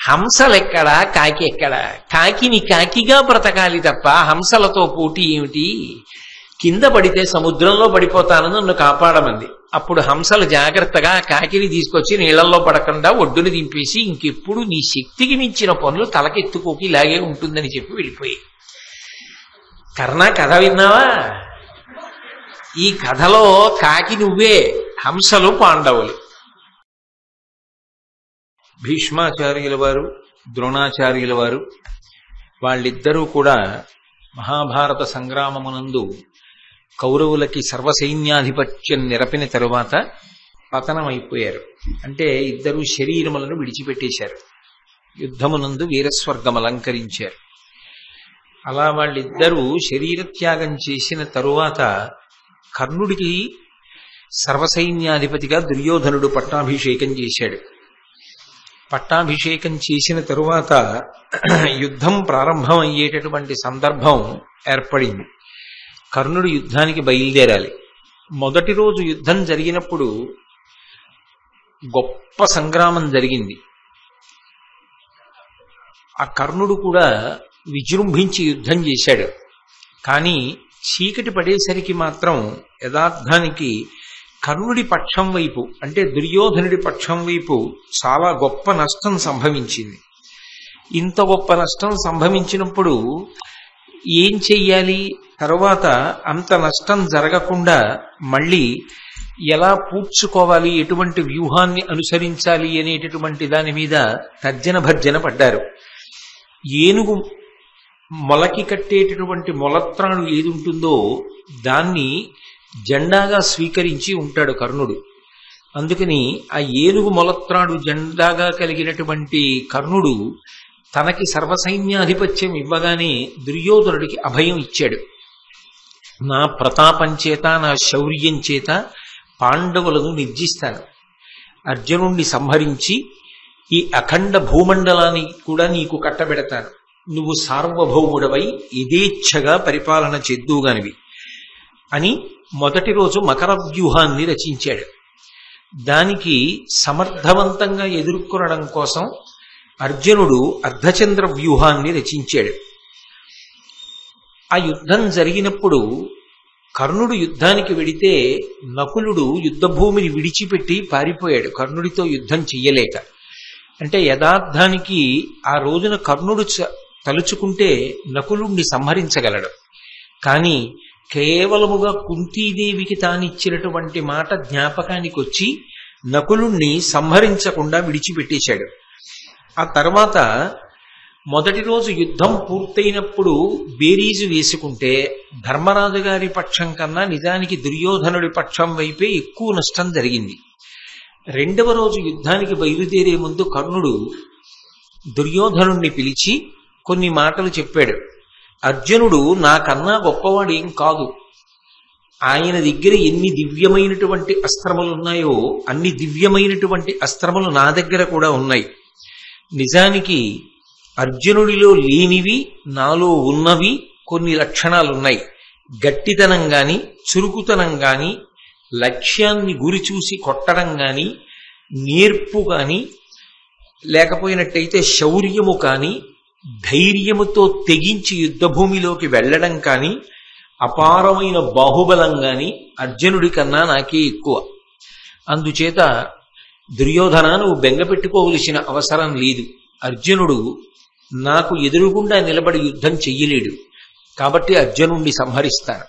హంసలెక్కడా కాకి ఎక్కడా? కాకిని కాకిగా బ్రతకాలి తప్ప హంసలతో పోటీ ఏమిటి? కింద పడితే సముద్రంలో పడిపోతానని నన్ను కాపాడమంది. అప్పుడు హంసలు జాగ్రత్తగా కాకిని తీసుకొచ్చి నీళ్లలో పడకుండా ఒడ్డుని దింపేసి ఇంకెప్పుడు నీ శక్తికి మించిన పనులు తలకెత్తుకోకి ఇలాగే ఉంటుందని చెప్పి వెళ్ళిపోయి. కర్ణ కథ విన్నావా? ఈ కథలో కాకి నువ్వే, హంసలు పాండవులు. భీష్మాచార్యుల వారు, ద్రోణాచార్యుల వారు వాళ్ళిద్దరూ కూడా మహాభారత సంగ్రామమునందు కౌరవులకి సర్వసైన్యాధిపత్యం నిరపిన తరువాత పతనమైపోయారు. అంటే ఇద్దరు శరీరములను విడిచిపెట్టేశారు. యుద్ధమునందు వీరస్వర్గం అలంకరించారు. అలా వాళ్ళిద్దరూ శరీరత్యాగం చేసిన తరువాత కర్ణుడికి సర్వసైన్యాధిపతిగా దుర్యోధనుడు పట్టాభిషేకం చేశాడు. పట్టాభిషేకం చేసిన తరువాత యుద్ధం ప్రారంభం అయ్యేటటువంటి సందర్భం ఏర్పడింది. కర్ణుడు యుద్ధానికి బయలుదేరాలి. మొదటి రోజు యుద్ధం జరిగినప్పుడు గొప్ప సంగ్రామం జరిగింది. ఆ కర్ణుడు కూడా విజృంభించి యుద్ధం చేశాడు. కానీ చీకటి పడేసరికి మాత్రం యథార్థానికి కర్ణుడి పక్షం వైపు, అంటే దుర్యోధనుడి పక్షం వైపు చాలా గొప్ప నష్టం సంభవించింది. ఇంత గొప్ప నష్టం సంభవించినప్పుడు ఏం చెయ్యాలి? తరువాత అంత నష్టం జరగకుండా మళ్ళీ ఎలా పూడ్చుకోవాలి, ఎటువంటి వ్యూహాన్ని అనుసరించాలి అనేటటువంటి దాని మీద తర్జన భర్జన పడ్డారు. ఏనుగు మొలకి కట్టేటటువంటి మొలత్రాడు ఏది ఉంటుందో దాన్ని జెండాగా స్వీకరించి ఉంటాడు కర్ణుడు. అందుకని ఆ ఏనుగు మొలత్రాడు జెండాగా కలిగినటువంటి కర్ణుడు తనకి సర్వసైన్యాధిపత్యం ఇవ్వగానే దుర్యోధనుడికి అభయం ఇచ్చాడు. నా ప్రతాపం చేత, నా శౌర్యం చేత పాండవులను నిర్జిస్తాను. అర్జునుణ్ణి సంహరించి ఈ అఖండ భూమండలాన్ని కూడా నీకు కట్టబెడతాను. నువ్వు సార్వభౌముడవై యథేచ్ఛగా పరిపాలన చేద్దువుగానివి అని మొదటి రోజు మకర వ్యూహాన్ని రచించాడు. దానికి సమర్థవంతంగా ఎదుర్కొనడం కోసం అర్జునుడు అర్ధచంద్ర వ్యూహాన్ని రచించాడు. ఆ యుద్ధం జరిగినప్పుడు కర్ణుడు యుద్ధానికి వెడితే నకులుడు యుద్ధభూమిని విడిచిపెట్టి పారిపోయాడు, కర్ణుడితో యుద్ధం చెయ్యలేక. అంటే యథార్థానికి ఆ రోజున కర్ణుడు తలుచుకుంటే నకులుణ్ణి సంహరించగలడు. కానీ కేవలముగా కుంతీదేవికి తానిచ్చినటువంటి మాట జ్ఞాపకానికి వచ్చి నకులుణ్ణి సంహరించకుండా విడిచిపెట్టేశాడు. ఆ తర్వాత మొదటి రోజు యుద్ధం పూర్తయినప్పుడు బేరీజు వేసుకుంటే ధర్మరాజు గారి పక్షం కన్నా నిజానికి దుర్యోధనుడి పక్షం వైపే ఎక్కువ నష్టం జరిగింది. రెండవ రోజు యుద్ధానికి బయలుదేరే ముందు కర్ణుడు దుర్యోధనుణ్ణి పిలిచి కొన్ని మాటలు చెప్పాడు. అర్జునుడు నాకన్నా గొప్పవాడేం కాదు. ఆయన దగ్గర ఎన్ని దివ్యమైనటువంటి అస్త్రములున్నాయో అన్ని దివ్యమైనటువంటి అస్త్రములు నా దగ్గర కూడా ఉన్నాయి. నిజానికి అర్జునుడిలో లేనివి నాలో ఉన్నవి కొన్ని లక్షణాలున్నాయి. గట్టితనం గాని, చురుకుతనం గాని, లక్ష్యాన్ని గురి చూసి కొట్టడం గాని, నేర్పు గాని, లేకపోయినట్టయితే శౌర్యము కాని, ధైర్యముతో తెగించి యుద్ధభూమిలోకి వెళ్ళడం కాని, అపారమైన బాహుబలం గాని అర్జునుడి కన్నా నాకే ఎక్కువ. అందుచేత దుర్యోధన, నువ్వు బెంగపెట్టుకోవలసిన అవసరం లేదు. అర్జునుడు నాకు ఎదురుగుండా నిలబడి యుద్ధం చెయ్యలేడు. కాబట్టి అర్జునుడిని సంహరిస్తాను.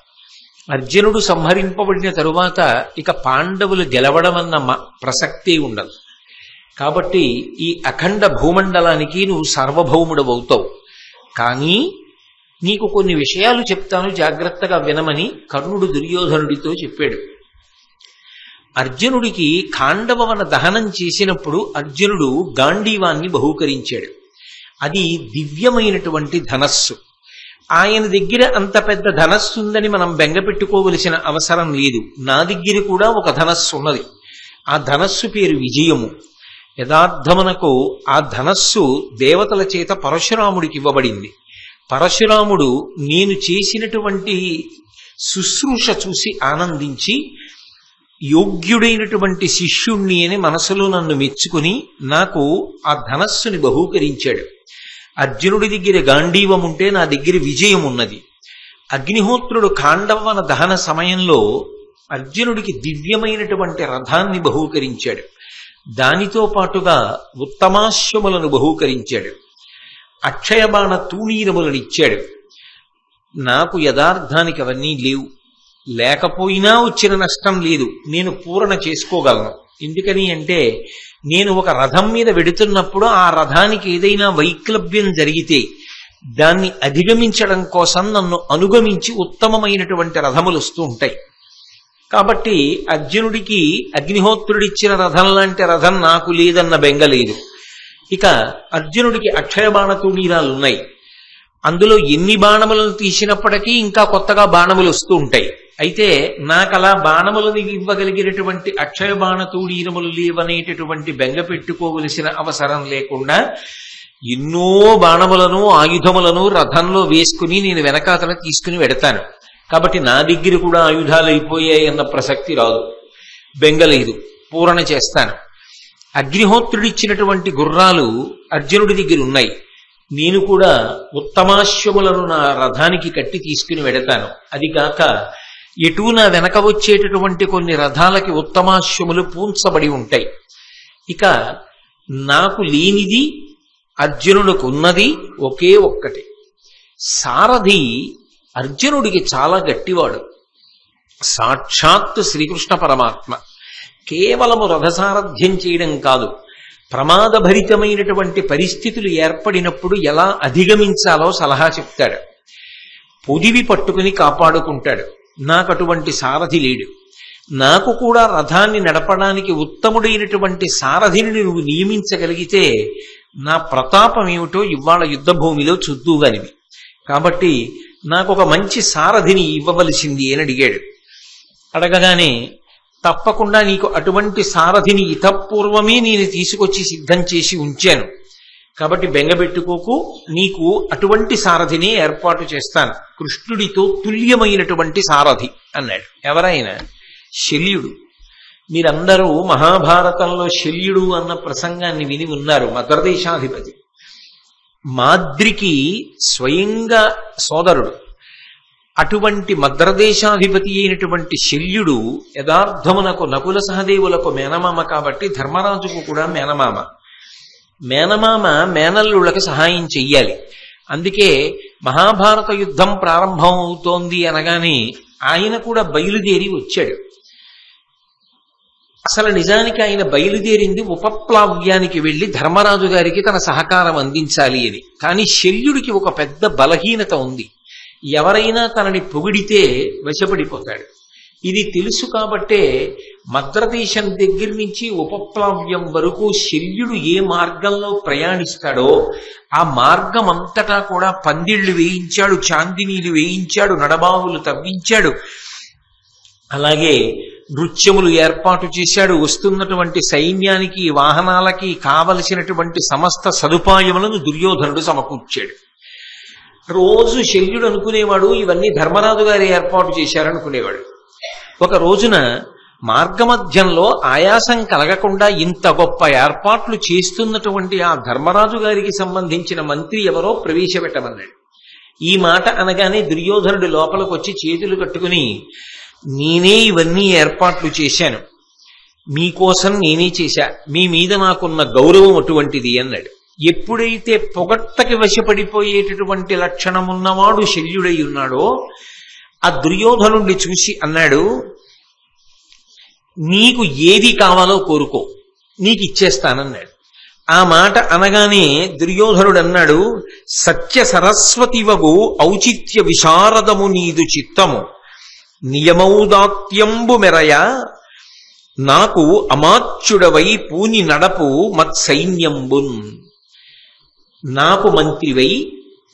అర్జునుడు సంహరింపబడిన తరువాత ఇక పాండవులు గెలవడమన్న ప్రసక్తే ఉండదు. కాబట్టి ఈ అఖండ భూమండలానికి నువ్వు సార్వభౌముడవవుతావు. కానీ నీకు కొన్ని విషయాలు చెప్తాను, జాగ్రత్తగా వినమని కర్ణుడు దుర్యోధనుడితో చెప్పాడు. అర్జునుడికి ఖాండవవన దహనం చేసినప్పుడు అర్జునుడు గాంధీవాన్ని బహూకరించాడు. అది దివ్యమైనటువంటి ధనస్సు. ఆయన దగ్గర అంత పెద్ద ధనస్సు ఉందని మనం బెంగపెట్టుకోవలసిన అవసరం లేదు. నా దగ్గర కూడా ఒక ధనస్సు ఉన్నది. ఆ ధనస్సు పేరు విజయము. యథార్థమునకు ఆ ధనస్సు దేవతల చేత పరశురాముడికి ఇవ్వబడింది. పరశురాముడు నేను చేసినటువంటి శుశ్రూష చూసి ఆనందించి యోగ్యుడైనటువంటి శిష్యుణ్ణి అని మనసులో నన్ను మెచ్చుకుని నాకు ఆ ధనస్సుని బహూకరించాడు. అర్జునుడి దగ్గర గాంధీవం ఉంటే నా దగ్గర విజయం ఉన్నది. అగ్నిహోత్రుడు ఖాండవన దహన సమయంలో అర్జునుడికి దివ్యమైనటువంటి రథాన్ని బహూకరించాడు. దానితో పాటుగా ఉత్తమాశ్వములను బహూకరించాడు. అక్షయబాణ తూణీరములను ఇచ్చాడు. నాకు యథార్థానికి అవన్నీ లేవు. లేకపోయినా వచ్చిన నష్టం లేదు, నేను పూరణ చేసుకోగలను. ఎందుకని అంటే నేను ఒక రథం మీద వెడుతున్నప్పుడు ఆ రథానికి ఏదైనా వైక్లభ్యం జరిగితే దాన్ని అధిగమించడం కోసం నన్ను అనుగమించి ఉత్తమమైనటువంటి రథములు వస్తూ ఉంటాయి. కాబట్టి అర్జునుడికి అగ్నిహోత్రుడిచ్చిన రథం లాంటి రథం నాకు లేదన్న బెంగ లేదు. ఇక అర్జునుడికి అక్షయబాణ తూణీరాలున్నాయి. అందులో ఎన్ని బాణములను తీసినప్పటికీ ఇంకా కొత్తగా బాణములు వస్తూ ఉంటాయి. అయితే నాకలా బాణములను ఇవ్వగలిగినటువంటి అక్షయ బాణ తూణీరములు లేవనేటటువంటి బెంగ పెట్టుకోవలసిన అవసరం లేకుండా ఎన్నో బాణములను ఆయుధములను రథంలో వేసుకుని నేను వెనకాతల తీసుకుని వెడతాను. కాబట్టి నా దగ్గర కూడా ఆయుధాలు అయిపోయాయి అన్న ప్రసక్తి రాదు, బెంగలేదు, పూరణ చేస్తాను. అగ్నిహోత్రుడిచ్చినటువంటి గుర్రాలు అర్జునుడి దగ్గర ఉన్నాయి. నేను కూడా ఉత్తమాశ్వములను నా రథానికి కట్టి తీసుకుని వెడతాను. అది కాక ఎటూ నా వెనక వచ్చేటటువంటి కొన్ని రథాలకి ఉత్తమాశ్వములు పూంచబడి ఉంటాయి. ఇక నాకు లేనిది అర్జునుడికి ఉన్నది ఒకే ఒక్కటి. సారథి అర్జునుడికి చాలా గట్టివాడు. సాక్షాత్తు శ్రీకృష్ణ పరమాత్మ. కేవలము రథసారథ్యం చేయడం కాదు, ప్రమాదభరితమైనటువంటి పరిస్థితులు ఏర్పడినప్పుడు ఎలా అధిగమించాలో సలహా చెప్తాడు. పొదివి పట్టుకుని కాపాడుకుంటాడు. నాకు అటువంటి సారథి లేడు. నాకు కూడా రథాన్ని నడపడానికి ఉత్తముడైనటువంటి సారథిని నువ్వు నియమించగలిగితే నా ప్రతాపం ఏమిటో ఇవాళ యుద్ధ భూమిలో చూద్దుగానివి. కాబట్టి నాకు ఒక మంచి సారథిని ఇవ్వవలసింది అని అడిగాడు. అడగగానే తప్పకుండా నీకు అటువంటి సారథిని ఇతపూర్వమే నేను తీసుకొచ్చి సిద్ధం చేసి ఉంచాను, కాబట్టి బెంగబెట్టుకోకు, నీకు అటువంటి సారథిని ఏర్పాటు చేస్తాను, కృష్ణుడితో తుల్యమైనటువంటి సారథి అన్నాడు. ఎవరైనా? శల్యుడు. మీరందరూ మహాభారతంలో శల్యుడు అన్న ప్రసంగాన్ని విని ఉన్నారు. మద్రదేశాధిపతి, మాద్రికి స్వయంగా సోదరుడు. అటువంటి మద్రదేశాధిపతి అయినటువంటి శల్యుడు యథార్థమునకు నకుల సహదేవులకు మేనమామ కాబట్టి ధర్మరాజుకు కూడా మేనమామ. మేనమామ మేనల్లుళ్ళకి సహాయం చెయ్యాలి. అందుకే మహాభారత యుద్ధం ప్రారంభం అవుతోంది అనగానే ఆయన కూడా బయలుదేరి వచ్చాడు. అసలు నిజానికి ఆయన బయలుదేరింది ఉపప్లావ్యానికి వెళ్లి ధర్మరాజు గారికి తన సహకారం అందించాలి అని. కానీ శల్యుడికి ఒక పెద్ద బలహీనత ఉంది. ఎవరైనా తనని పొగిడితే వశపడిపోతాడు. ఇది తెలుసు కాబట్టే మద్రదేశం దగ్గర నుంచి ఉపప్లావ్యం వరకు శల్యుడు ఏ మార్గంలో ప్రయాణిస్తాడో ఆ మార్గం అంతటా కూడా పందిళ్లు వేయించాడు, చాందినీలు వేయించాడు, నడబావులు తవ్వించాడు, అలాగే నృత్యములు ఏర్పాటు చేశాడు. వస్తున్నటువంటి సైన్యానికి వాహనాలకి కావలసినటువంటి సమస్త సదుపాయములను దుర్యోధనుడు సమకూర్చాడు. రోజు శల్యుడు అనుకునేవాడు ఇవన్నీ ధర్మరాజు గారు ఏర్పాటు చేశారనుకునేవాడు. ఒక రోజున మార్గమధ్యంలో ఆయాసం కలగకుండా ఇంత గొప్ప ఏర్పాట్లు చేస్తున్నటువంటి ఆ ధర్మరాజు గారికి సంబంధించిన మంత్రి ఎవరో ప్రవేశపెట్టమన్నాడు. ఈ మాట అనగానే దుర్యోధనుడు లోపలికి వచ్చి చేతులు కట్టుకుని, నేనే ఇవన్నీ ఏర్పాట్లు చేశాను, మీకోసం నేనే చేశా, మీ మీద నాకున్న గౌరవం అటువంటిది అన్నాడు. ఎప్పుడైతే పొగట్టకి వశపడిపోయేటటువంటి లక్షణం ఉన్నవాడు శల్యుడై ఉన్నాడో ఆ దుర్యోధనుడిని చూసి అన్నాడు, నీకు ఏది కావాలో కోరుకో, నీకు ఇచ్చేస్తానన్నాడు. ఆ మాట అనగానే దుర్యోధనుడు అన్నాడు, సత్య సరస్వతివగు ఔచిత్య విశారదము నీదు చిత్తము నియమౌదాత్యంబు మెరయ నాకు అమాత్యుడవై పూని నడపు మత్సైన్యంబున్. నాకు మంత్రివై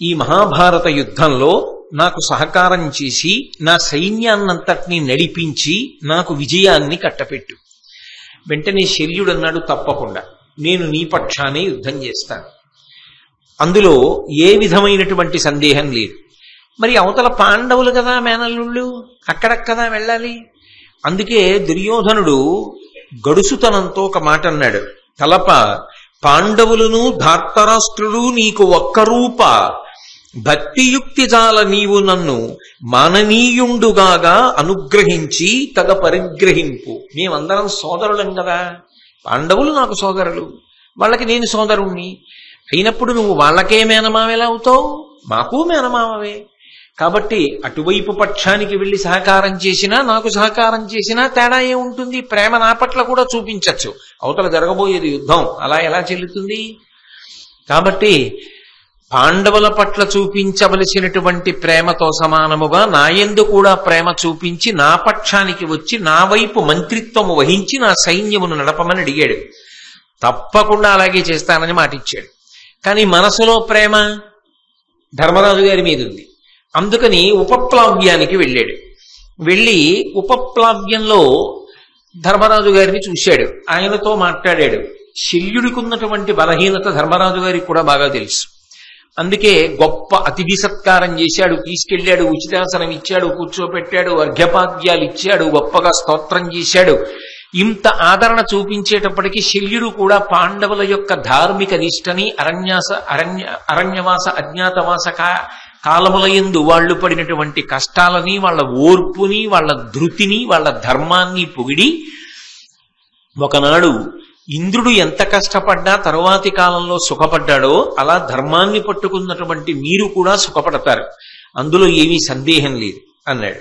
ఈ మహాభారత యుద్ధంలో నాకు సహకారం చేసి నా సైన్యాన్నంతటినీ నడిపించి నాకు విజయాన్ని కట్టపెట్టు. వెంటనే శల్యుడు అన్నాడు, తప్పకుండా నేను నీ పక్షానే యుద్ధం చేస్తాను, అందులో ఏ విధమైనటువంటి సందేహం లేదు. మరి అవతల పాండవులు కదా మేనల్లుళ్ళు, అక్కడక్కదా వెళ్ళాలి. అందుకే దుర్యోధనుడు గడుసుతనంతో ఒక మాట అన్నాడు, తలప పాండవులను ధార్తరాష్ట్రుడు నీకు ఒక్క రూప భక్తియుక్తి జాల నీవు నన్ను మాననీయుండుగాగా అనుగ్రహించి తగ పరిగ్రహింపు. మేమందరం సోదరులం కదా, పాండవులు నాకు సోదరులు, వాళ్ళకి నేను సోదరుణ్ణి అయినప్పుడు నువ్వు వాళ్ళకే మేనమావేలా అవుతావు, మాకు మేనమావే. కాబట్టి అటువైపు పక్షానికి వెళ్ళి సహకారం చేసినా నాకు సహకారం చేసినా తేడా ఏముంటుంది? ప్రేమ నా పట్ల కూడా చూపించచ్చు. అవతల జరగబోయేది యుద్ధం, అలా ఎలా చెల్లుతుంది? కాబట్టి పాండవుల పట్ల చూపించవలసినటువంటి ప్రేమతో సమానముగా నా యందు కూడా ప్రేమ చూపించి నా పక్షానికి వచ్చి నా వైపు మంత్రిత్వము వహించి నా సైన్యమును నడపమని అడిగాడు. తప్పకుండా అలాగే చేస్తానని మాటిచ్చాడు. కానీ మనసులో ప్రేమ ధర్మరాజు గారి మీద ఉంది. అందుకని ఉపప్లావ్యానికి వెళ్ళాడు. వెళ్ళి ఉపప్లావ్యంలో ధర్మరాజు గారిని చూశాడు, ఆయనతో మాట్లాడాడు. శల్యుడికి ఉన్నటువంటి బలహీనత ధర్మరాజు గారికి కూడా బాగా తెలుసు. అందుకే గొప్ప అతిథి సత్కారం చేశాడు, తీసుకెళ్లాడు, ఉచితాసనం ఇచ్చాడు, కూర్చోపెట్టాడు, అర్ఘ్యపాద్యాలు ఇచ్చాడు, గొప్పగా స్తోత్రం చేశాడు. ఇంత ఆదరణ చూపించేటప్పటికీ శల్యుడు కూడా పాండవుల యొక్క ధార్మిక నిష్టని అరణ్యవాస అజ్ఞాతవాస కాలములయందు వాళ్ళు పడినటువంటి కష్టాలని, వాళ్ళ ఓర్పుని, వాళ్ళ ధృతిని, వాళ్ళ ధర్మాన్ని పొగిడి, ఒకనాడు ఇంద్రుడు ఎంత కష్టపడ్డా తరువాతి కాలంలో సుఖపడ్డాడో అలా ధర్మాన్ని పట్టుకున్నటువంటి మీరు కూడా సుఖపడతారు, అందులో ఏమీ సందేహం లేదు అన్నాడు.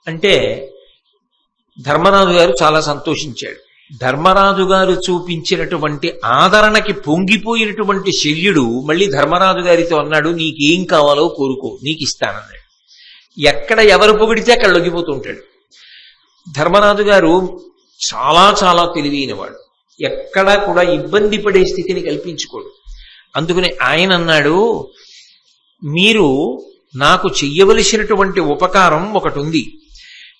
అంటే ధర్మరాజు గారు చాలా సంతోషించాడు. ధర్మరాజు గారు చూపించినటువంటి ఆదరణకి పొంగిపోయినటువంటి శల్యుడు మళ్ళీ ధర్మరాజు గారితో అన్నాడు, నీకేం కావాలో కోరుకో, నీకు ఇస్తానన్నాడు. ఎక్కడ ఎవరు పొగిడితే అక్కడ లొంగిపోతుంటాడు. ధర్మరాజు గారు చాలా చాలా తెలివైనవాడు, ఎక్కడా కూడా ఇబ్బంది పడే స్థితిని కల్పించుకోడు. అందుకని ఆయన అన్నాడు, మీరు నాకు చెయ్యవలసినటువంటి ఉపకారం ఒకటి ఉంది.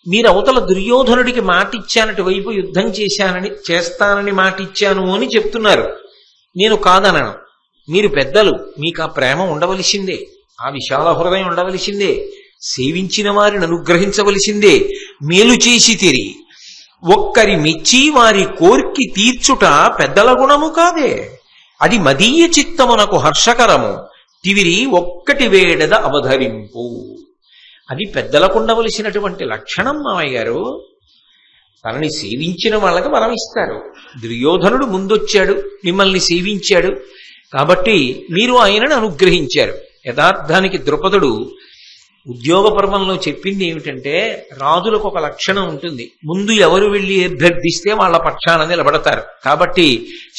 మీరు అవతల దుర్యోధనుడికి మాటిచ్చానటి వైపు యుద్ధం చేస్తానని మాటిచ్చాను అని చెప్తున్నారు. నేను కాదనను. మీరు పెద్దలు, మీకు ఆ ప్రేమ ఉండవలసిందే, ఆ విశాల హృదయం ఉండవలసిందే, సేవించిన వారిని అనుగ్రహించవలసిందే. మేలు చేసి తిరి ఒక్కరి మెచ్చి వారి కోర్కి తీర్చుట పెద్దల గుణము కాదే, అది మదీయ చిత్తమునకు హర్షకరము, తివిరి ఒక్కటి వేడద అవధరింపు. అది పెద్దలకు ఉండవలసినటువంటి లక్షణం మామయ్య గారు. తనని సేవించిన వాళ్ళకి వరం ఇస్తారు. దుర్యోధనుడు ముందొచ్చాడు, మిమ్మల్ని సేవించాడు, కాబట్టి మీరు ఆయనను అనుగ్రహించారు. యథార్థానికి ద్రుపదుడు ఉద్యోగ పర్వంలో చెప్పింది ఏమిటంటే, రాజులకు ఒక లక్షణం ఉంటుంది, ముందు ఎవరు వెళ్ళి అభ్యర్థిస్తే వాళ్ళ పక్షాన నిలబడతారు. కాబట్టి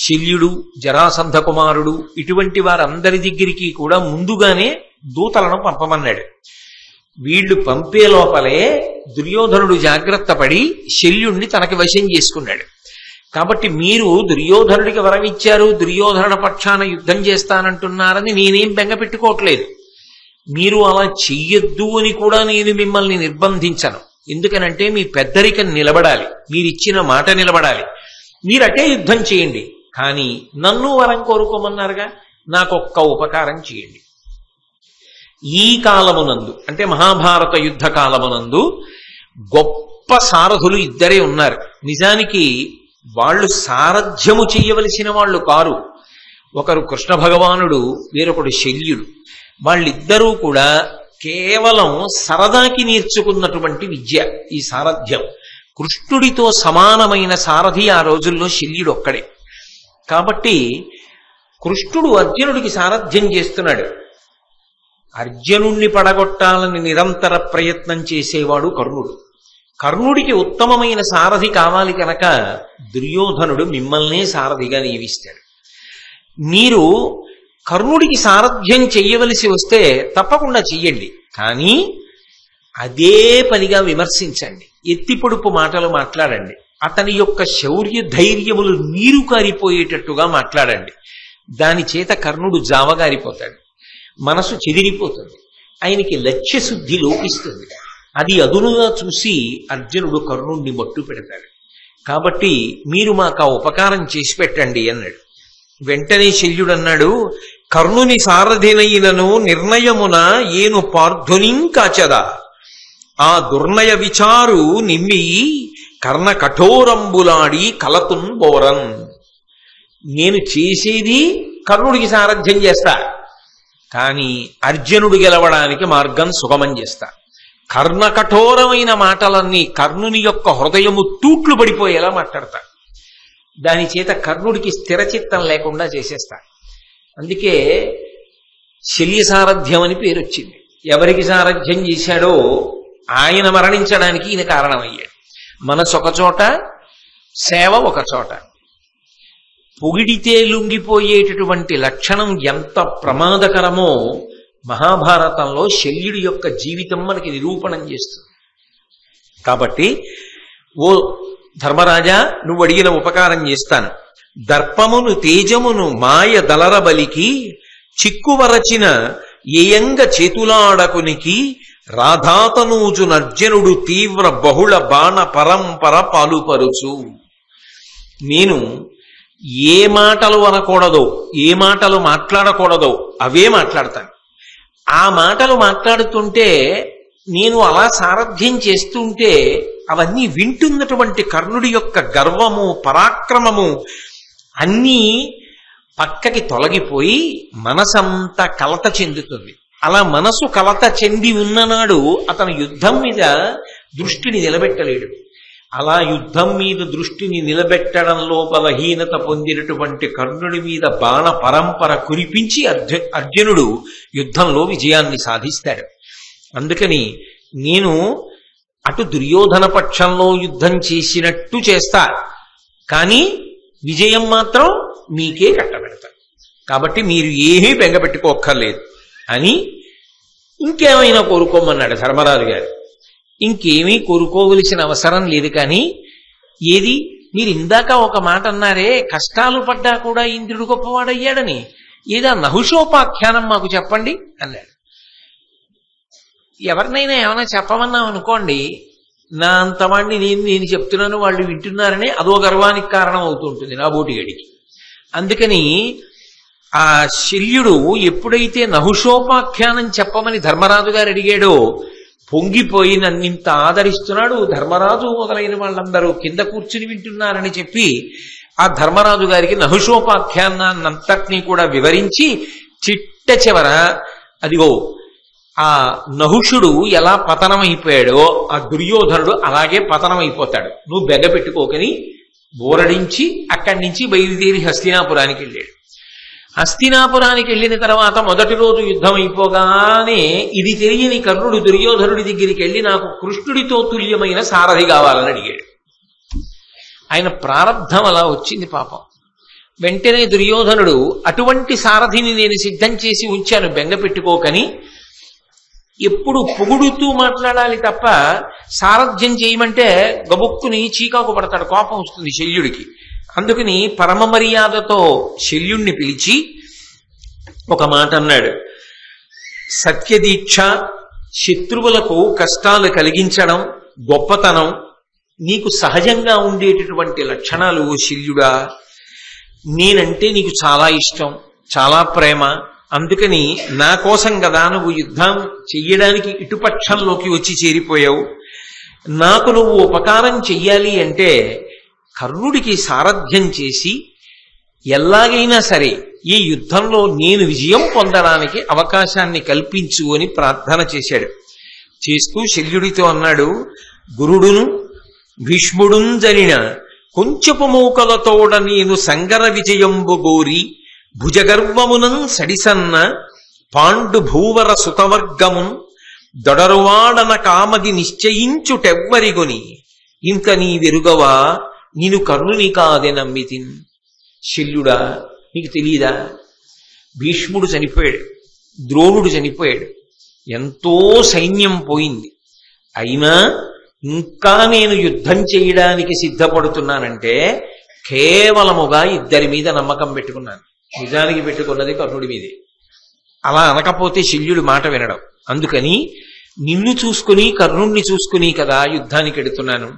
శల్యుడు, జరాసంధ కుమారుడు ఇటువంటి వారందరి దగ్గరికి కూడా ముందుగానే దూతలను పంపమన్నాడు. వీళ్లు పంపే లోపలే దుర్యోధనుడు జాగ్రత్త పడి శల్యుణ్ణి తనకి వశం చేసుకున్నాడు. కాబట్టి మీరు దుర్యోధనుడికి వరం ఇచ్చారు, దుర్యోధనుడి పక్షాన యుద్ధం చేస్తానంటున్నారని నేనేం బెంగ పెట్టుకోవట్లేదు. మీరు అలా చెయ్యొద్దు అని కూడా నేను మిమ్మల్ని నిర్బంధించను. ఎందుకనంటే మీ పెద్దరికం నిలబడాలి, మీరిచ్చిన మాట నిలబడాలి. మీరటే యుద్ధం చేయండి, కానీ నన్ను వరం కోరుకోమన్నారుగా, నాకొక్క ఉపకారం చేయండి. ఈ కాలమునందు అంటే మహాభారత యుద్ధ కాలమునందు గొప్ప సారథులు ఇద్దరే ఉన్నారు. నిజానికి వాళ్ళు సారథ్యము చెయ్యవలసిన వాళ్ళు కారు. ఒకరు కృష్ణ భగవానుడు, వేరొకడు శల్యుడు. వాళ్ళిద్దరూ కూడా కేవలం సరదాకి నేర్చుకున్నటువంటి విద్య ఈ సారథ్యం. కృష్ణుడితో సమానమైన సారథి ఆ రోజుల్లో శల్యుడు ఒక్కడే. కాబట్టి కృష్ణుడు అర్జునుడికి సారథ్యం చేస్తున్నాడు. అర్జునుణ్ణి పడగొట్టాలని నిరంతర ప్రయత్నం చేసేవాడు కర్ణుడు. కర్ణుడికి ఉత్తమమైన సారథి కావాలి కనుక దుర్యోధనుడు మిమ్మల్నే సారథిగా నియమిస్తాడు. మీరు కర్ణుడికి సారథ్యం చెయ్యవలసి వస్తే తప్పకుండా చెయ్యండి, కానీ అదే పనిగా విమర్శించండి, ఎత్తిపొడుపు మాటలు మాట్లాడండి, అతని యొక్క శౌర్య ధైర్యములు నీరు కారిపోయేటట్టుగా మాట్లాడండి. దాని చేత కర్ణుడు జావగారిపోతాడు, మనసు చెదిరిపోతుంది, ఆయనకి లక్ష్యశుద్ధి లోపిస్తుంది. అది అదునుగా చూసి అర్జునుడు కర్ణుణ్ణి మట్టు పెడతాడు. కాబట్టి మీరు మాకు ఆ ఉపకారం చేసి పెట్టండి అన్నాడు. వెంటనే శల్యుడు అన్నాడు, కర్ణుని సారథినైనను నిర్ణయమున ఏను పార్థునిం కాచదా, ఆ దుర్నయ విచారు నిమ్మి కర్ణ కఠోరంబులాడి కలతున్ బోరన్. నేను చేసేది కర్ణుడికి సారథ్యం చేస్తా, కానీ అర్జునుడు గెలవడానికి మార్గం సుగమం చేస్తా. కర్ణ కఠోరమైన మాటలన్నీ కర్ణుని యొక్క హృదయము తూట్లు పడిపోయేలా మాట్లాడతా. దాని చేత కర్ణుడికి స్థిరచిత్తం లేకుండా చేసేస్తా. అందుకే శల్య సారథ్యం అని పేరు వచ్చింది. ఎవరికి సారథ్యం చేశాడో ఆయన మరణించడానికి ఈయన కారణమయ్యాడు. మనసు ఒక చోట, సేవ ఒక చోట. పొగిడితే లొంగిపోయేటటువంటి లక్షణం ఎంత ప్రమాదకరమో మహాభారతంలో శల్యుడి యొక్క జీవితం మనకి నిరూపణం చేస్తుంది. కాబట్టి ఓ ధర్మరాజా, నువ్వు అడిగిన ఉపకారం చేస్తాను. దర్పమును తేజమును మాయ దలరబలికి చిక్కువరచిన ఏయంగ చేతులాడకునికి రాధాతనూజు నర్జనుడు తీవ్ర బహుళ బాణ పరంపర పాలుపరుచు. నేను ఏ మాటలు అనకూడదో, ఏ మాటలు మాట్లాడకూడదో అవే మాట్లాడతాను. ఆ మాటలు మాట్లాడుతుంటే, నేను అలా సారథ్యం చేస్తుంటే అవన్నీ వింటున్నటువంటి కర్ణుడి యొక్క గర్వము, పరాక్రమము అన్నీ పక్కకి తొలగిపోయి మనసంతా కలత చెందుతుంది. అలా మనసు కలత చెంది ఉన్ననాడు అతను యుద్ధం మీద దృష్టిని నిలబెట్టలేడు. అలా యుద్ధం మీద దృష్టిని నిలబెట్టడంలో బలహీనత పొందినటువంటి కర్ణుడి మీద బాణ పరంపర కురిపించి అర్జునుడు యుద్ధంలో విజయాన్ని సాధిస్తాడు. అందుకని నేను అటు దుర్యోధన పక్షంలో యుద్ధం చేసినట్టు చేస్తా, కానీ విజయం మాత్రం మీకే కట్టబెడతా. కాబట్టి మీరు ఏమీ బెంగపెట్టుకోక్కర్లేదు అని ఇంకేమైనా కోరుకోమన్నాడు ధర్మరాజు గారు. ఇంకేమీ కోరుకోవలసిన అవసరం లేదు. కానీ ఏది, మీరు ఇందాక ఒక మాట అన్నారే, కష్టాలు పడ్డా కూడా ఇంద్రుడు గొప్పవాడయ్యాడని, ఏదా నహుషోపాఖ్యానం మాకు చెప్పండి అన్నాడు. ఎవరినైనా ఏమైనా చెప్పమన్నాం అనుకోండి, నా అంతవాణ్ణి నేను చెప్తున్నాను వాళ్ళు వింటున్నారని అదో గర్వానికి కారణం అవుతుంటుంది నా బోటిగడికి. అందుకని ఆ శల్యుడు ఎప్పుడైతే నహుషోపాఖ్యానం చెప్పమని ధర్మరాజు గారు అడిగాడో పొంగిపోయి నన్నింత ఆదరిస్తున్నాడు, ధర్మరాజు మొదలైన వాళ్ళందరూ కింద కూర్చుని వింటున్నారని చెప్పి ఆ ధర్మరాజు గారికి నహుషోపాఖ్యానాన్నంతటినీ కూడా వివరించి చిట్ట చివర అదిగో ఆ నహుషుడు ఎలా పతనమైపోయాడో ఆ దుర్యోధనుడు అలాగే పతనమైపోతాడు, నువ్వు బెగ పెట్టుకోకని బోరడించి అక్కడి నుంచి బయలుదేరి హస్తినాపురానికి వెళ్ళాడు. హస్తినాపురానికి వెళ్ళిన తర్వాత మొదటి రోజు యుద్ధం అయిపోగానే ఇది తెలియని కర్ణుడు దుర్యోధనుడి దగ్గరికి వెళ్ళి నాకు కృష్ణుడితో తుల్యమైన సారథి కావాలని అడిగాడు. ఆయన ప్రారంధం అలా వచ్చింది పాపం. వెంటనే దుర్యోధనుడు అటువంటి సారథిని నేను సిద్ధం చేసి ఉంచాను, బెంగ పెట్టుకోకని. ఎప్పుడు పొగుడుతూ మాట్లాడాలి తప్ప సారథ్యం చేయమంటే గబుక్కుని చీకాకు పడతాడు, కోపం వస్తుంది శల్యుడికి. అందుకని పరమ మర్యాదతో శల్యుణ్ణి పిలిచి ఒక మాట అన్నాడు. సత్యదీక్ష, శత్రువులకు కష్టాలు కలిగించడం గొప్పతనం నీకు సహజంగా ఉండేటటువంటి లక్షణాలు ఓ శల్యుడా. నేనంటే నీకు చాలా ఇష్టం, చాలా ప్రేమ. అందుకని నా కోసం కదా నువ్వు యుద్ధం చెయ్యడానికి ఇటుపక్షంలోకి వచ్చి చేరిపోయావు. నాకు నువ్వు ఉపకారం చెయ్యాలి అంటే కర్ణుడికి సారథ్యం చేసి ఎలాగైనా సరే ఈ యుద్ధంలో నేను విజయం పొందడానికి అవకాశాన్ని కల్పించు అని ప్రార్థన చేశాడు. చేస్తూ శల్యుడితో అన్నాడు, గురుడును భీష్ముడున్ జరిన కొంచెపు మూకలతోడ నేను సంగర విజయంబు గోరి భుజగర్వమునం సడిసన్న పాండు భూవర సుతవర్గమున్ దొడరువాడన కామది నిశ్చయించుటెవ్వరిగొని ఇంత నీ వెరుగవా నేను కర్ణుని కాదే నమ్మితిన్. శల్యుడా, నీకు తెలీదా, భీష్ముడు చనిపోయాడు, ద్రోణుడు చనిపోయాడు, ఎంతో సైన్యం పోయింది. అయినా ఇంకా నేను యుద్ధం చేయడానికి సిద్ధపడుతున్నానంటే కేవలముగా ఇద్దరి మీద నమ్మకం పెట్టుకున్నాను. నిజానికి పెట్టుకున్నది కర్ణుడి మీదే. అలా అనకపోతే శల్యుడి మాట వినడం. అందుకని నిన్ను చూసుకుని కర్ణుణ్ణి చూసుకుని కదా యుద్ధానికి ఎడుతున్నాను.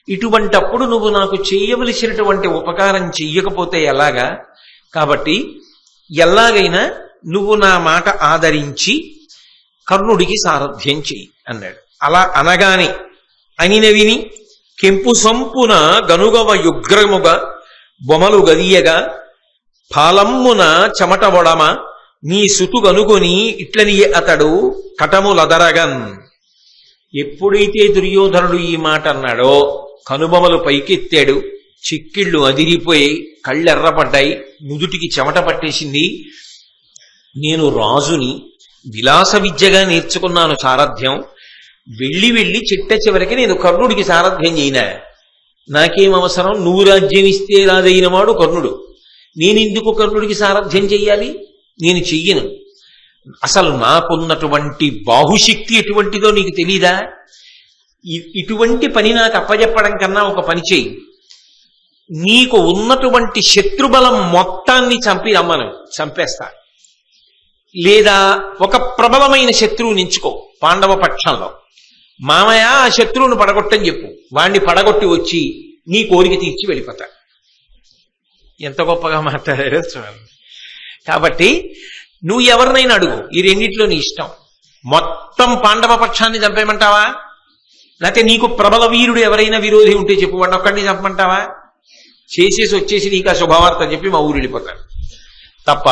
ఇటువంటప్పుడు నువ్వు నాకు చెయ్యవలసినటువంటి ఉపకారం చెయ్యకపోతే ఎలాగా? కాబట్టి ఎలాగైనా నువ్వు నా మాట ఆదరించి కర్ణుడికి సారథ్యం చెయ్యి అన్నాడు. అలా అనగాని అనినవిని కెంపు సంపున గనుగవ యుగ్రముగా బొమలు గదియగా ఫాలమ్మున చెమట బొడమ నీ సుతు గనుగొని ఇట్లని అతడు కటములదరగన్. ఎప్పుడైతే దుర్యోధనుడు ఈ మాట అన్నాడో కనుబొమలు పైకెత్తాడు, చిక్కిళ్ళు అదిరిపోయి కళ్ళెర్రపడ్డాయి, నుదుటికి చెమట పట్టేసింది. నేను రాజుని, విలాస విద్యగా నేర్చుకున్నాను సారథ్యం, వెళ్ళి చిట్ట చివరికి నేను కర్ణుడికి సారథ్యం చేయనా? నాకేం అవసరం? నువ్వు రాజ్యం ఇస్తే రాదైన వాడు కర్ణుడు, నేనెందుకు కర్ణుడికి సారథ్యం చెయ్యాలి? నేను చెయ్యను. అసలు నాకున్నటువంటి బాహుశక్తి ఎటువంటిదో నీకు తెలీదా? ఇటువంటి పని నాకు అప్పజెప్పడం కన్నా ఒక పని చెయ్యి, నీకు ఉన్నటువంటి శత్రుబలం మొత్తాన్ని చంపి రమ్మను, చంపేస్తా. లేదా ఒక ప్రబలమైన శత్రువుని ఎంచుకో పాండవ పక్షంలో, మామయ్య ఆ శత్రువును పడగొట్టని చెప్పు, వాణ్ణి పడగొట్టి వచ్చి నీ కోరిక తీర్చి వెళ్ళిపోతా. ఎంత గొప్పగా మాట్లాడారో చూడండి. కాబట్టి నువ్వు ఎవరినైనా అడుగు, ఈ రెండిట్లో నీ ఇష్టం. మొత్తం పాండవ పక్షాన్ని చంపేయమంటావా? లేకపోతే నీకు ప్రబల వీరుడు ఎవరైనా విరోధి ఉంటే చెప్పు, వాడిని ఒక్కడిని చంపమంటావా? చేసేసి వచ్చేసి నీకు ఆ శుభవార్త చెప్పి మా ఊరు వెళ్ళిపోతాను తప్ప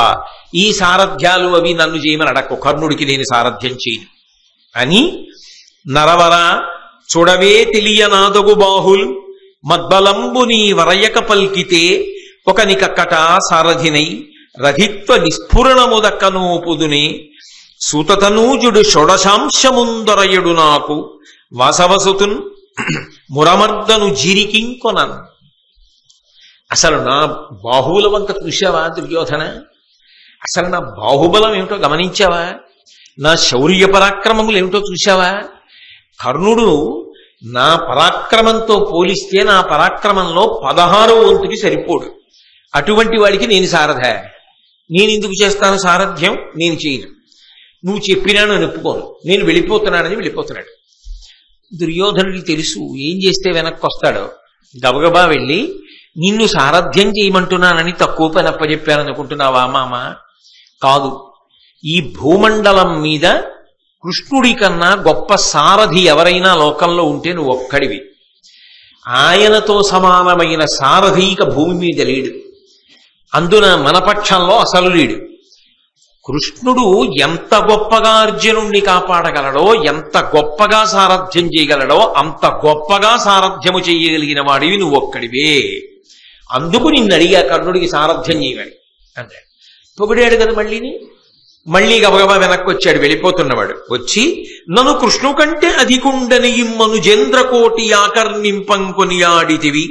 ఈ సారథ్యాలు అవి నన్ను చేయమని అడక్కు, కర్ణుడికి నేను సారథ్యం చేయను అని. నరవర చూడవే తెలియనాదగు బాహుల్ మద్బలంబు నీ వరయక పల్కితే ఒకనికక్కట సారథినై రథిత్వ నిస్ఫురణముదక్కనోపుదునే సూతతనూజుడు షోడశాంశముందరయుడు నాకు వాసవసుతున్ మురమర్దను జీరికింకొనన్. అసలు నా బాహువుల వంక చూశావా దుర్యోధన? అసలు నా బాహుబలం ఏమిటో గమనించావా? నా శౌర్య పరాక్రమములు ఏమిటో చూశావా? కర్ణుడు నా పరాక్రమంతో పోలిస్తే నా పరాక్రమంలో 16వ వంతుకి సరిపోడు. అటువంటి వాడికి నేను సారథ. నేను ఎందుకు చేస్తాను సారథ్యం? నేను చేయను. నువ్వు చెప్పినా నేను ఒప్పుకోను, నేను వెళ్ళిపోతున్నానని వెళ్ళిపోతున్నాడు. దుర్యోధనుడికి తెలుసు ఏం చేస్తే వెనక్కి వస్తాడో. గబగబా వెళ్ళి నిన్ను సారథ్యం చేయమంటున్నానని తక్కువ పని అప్పచెప్పాననుకుంటున్నావా మామ? కాదు, ఈ భూమండలం మీద కృష్ణుడి కన్నా గొప్ప సారథి ఎవరైనా లోకంలో ఉంటే నువ్వు ఒక్కడివి. ఆయనతో సమానమైన సారథి ఇక భూమి మీద లేడు. అందున మన పక్షంలో అసలు లేడు. కృష్ణుడు ఎంత గొప్పగా అర్జునుణ్ణి కాపాడగలడో, ఎంత గొప్పగా సారథ్యం చేయగలడో అంత గొప్పగా సారథ్యము చేయగలిగిన వాడివి నువ్వు ఒక్కడివే. అందుకు నిన్ను అడిగా కర్ణుడికి సారథ్యం చేయమని అన్నాడు. పొగిడాడు కదా మళ్ళీ గబగబా వెనక్కి వచ్చాడు, వెళ్ళిపోతున్నవాడు. వచ్చి నన్ను కృష్ణు కంటే అధికుండని ఇమ్మను జేంద్రకోటి ఆకర్ణింపంకొని ఆడితివి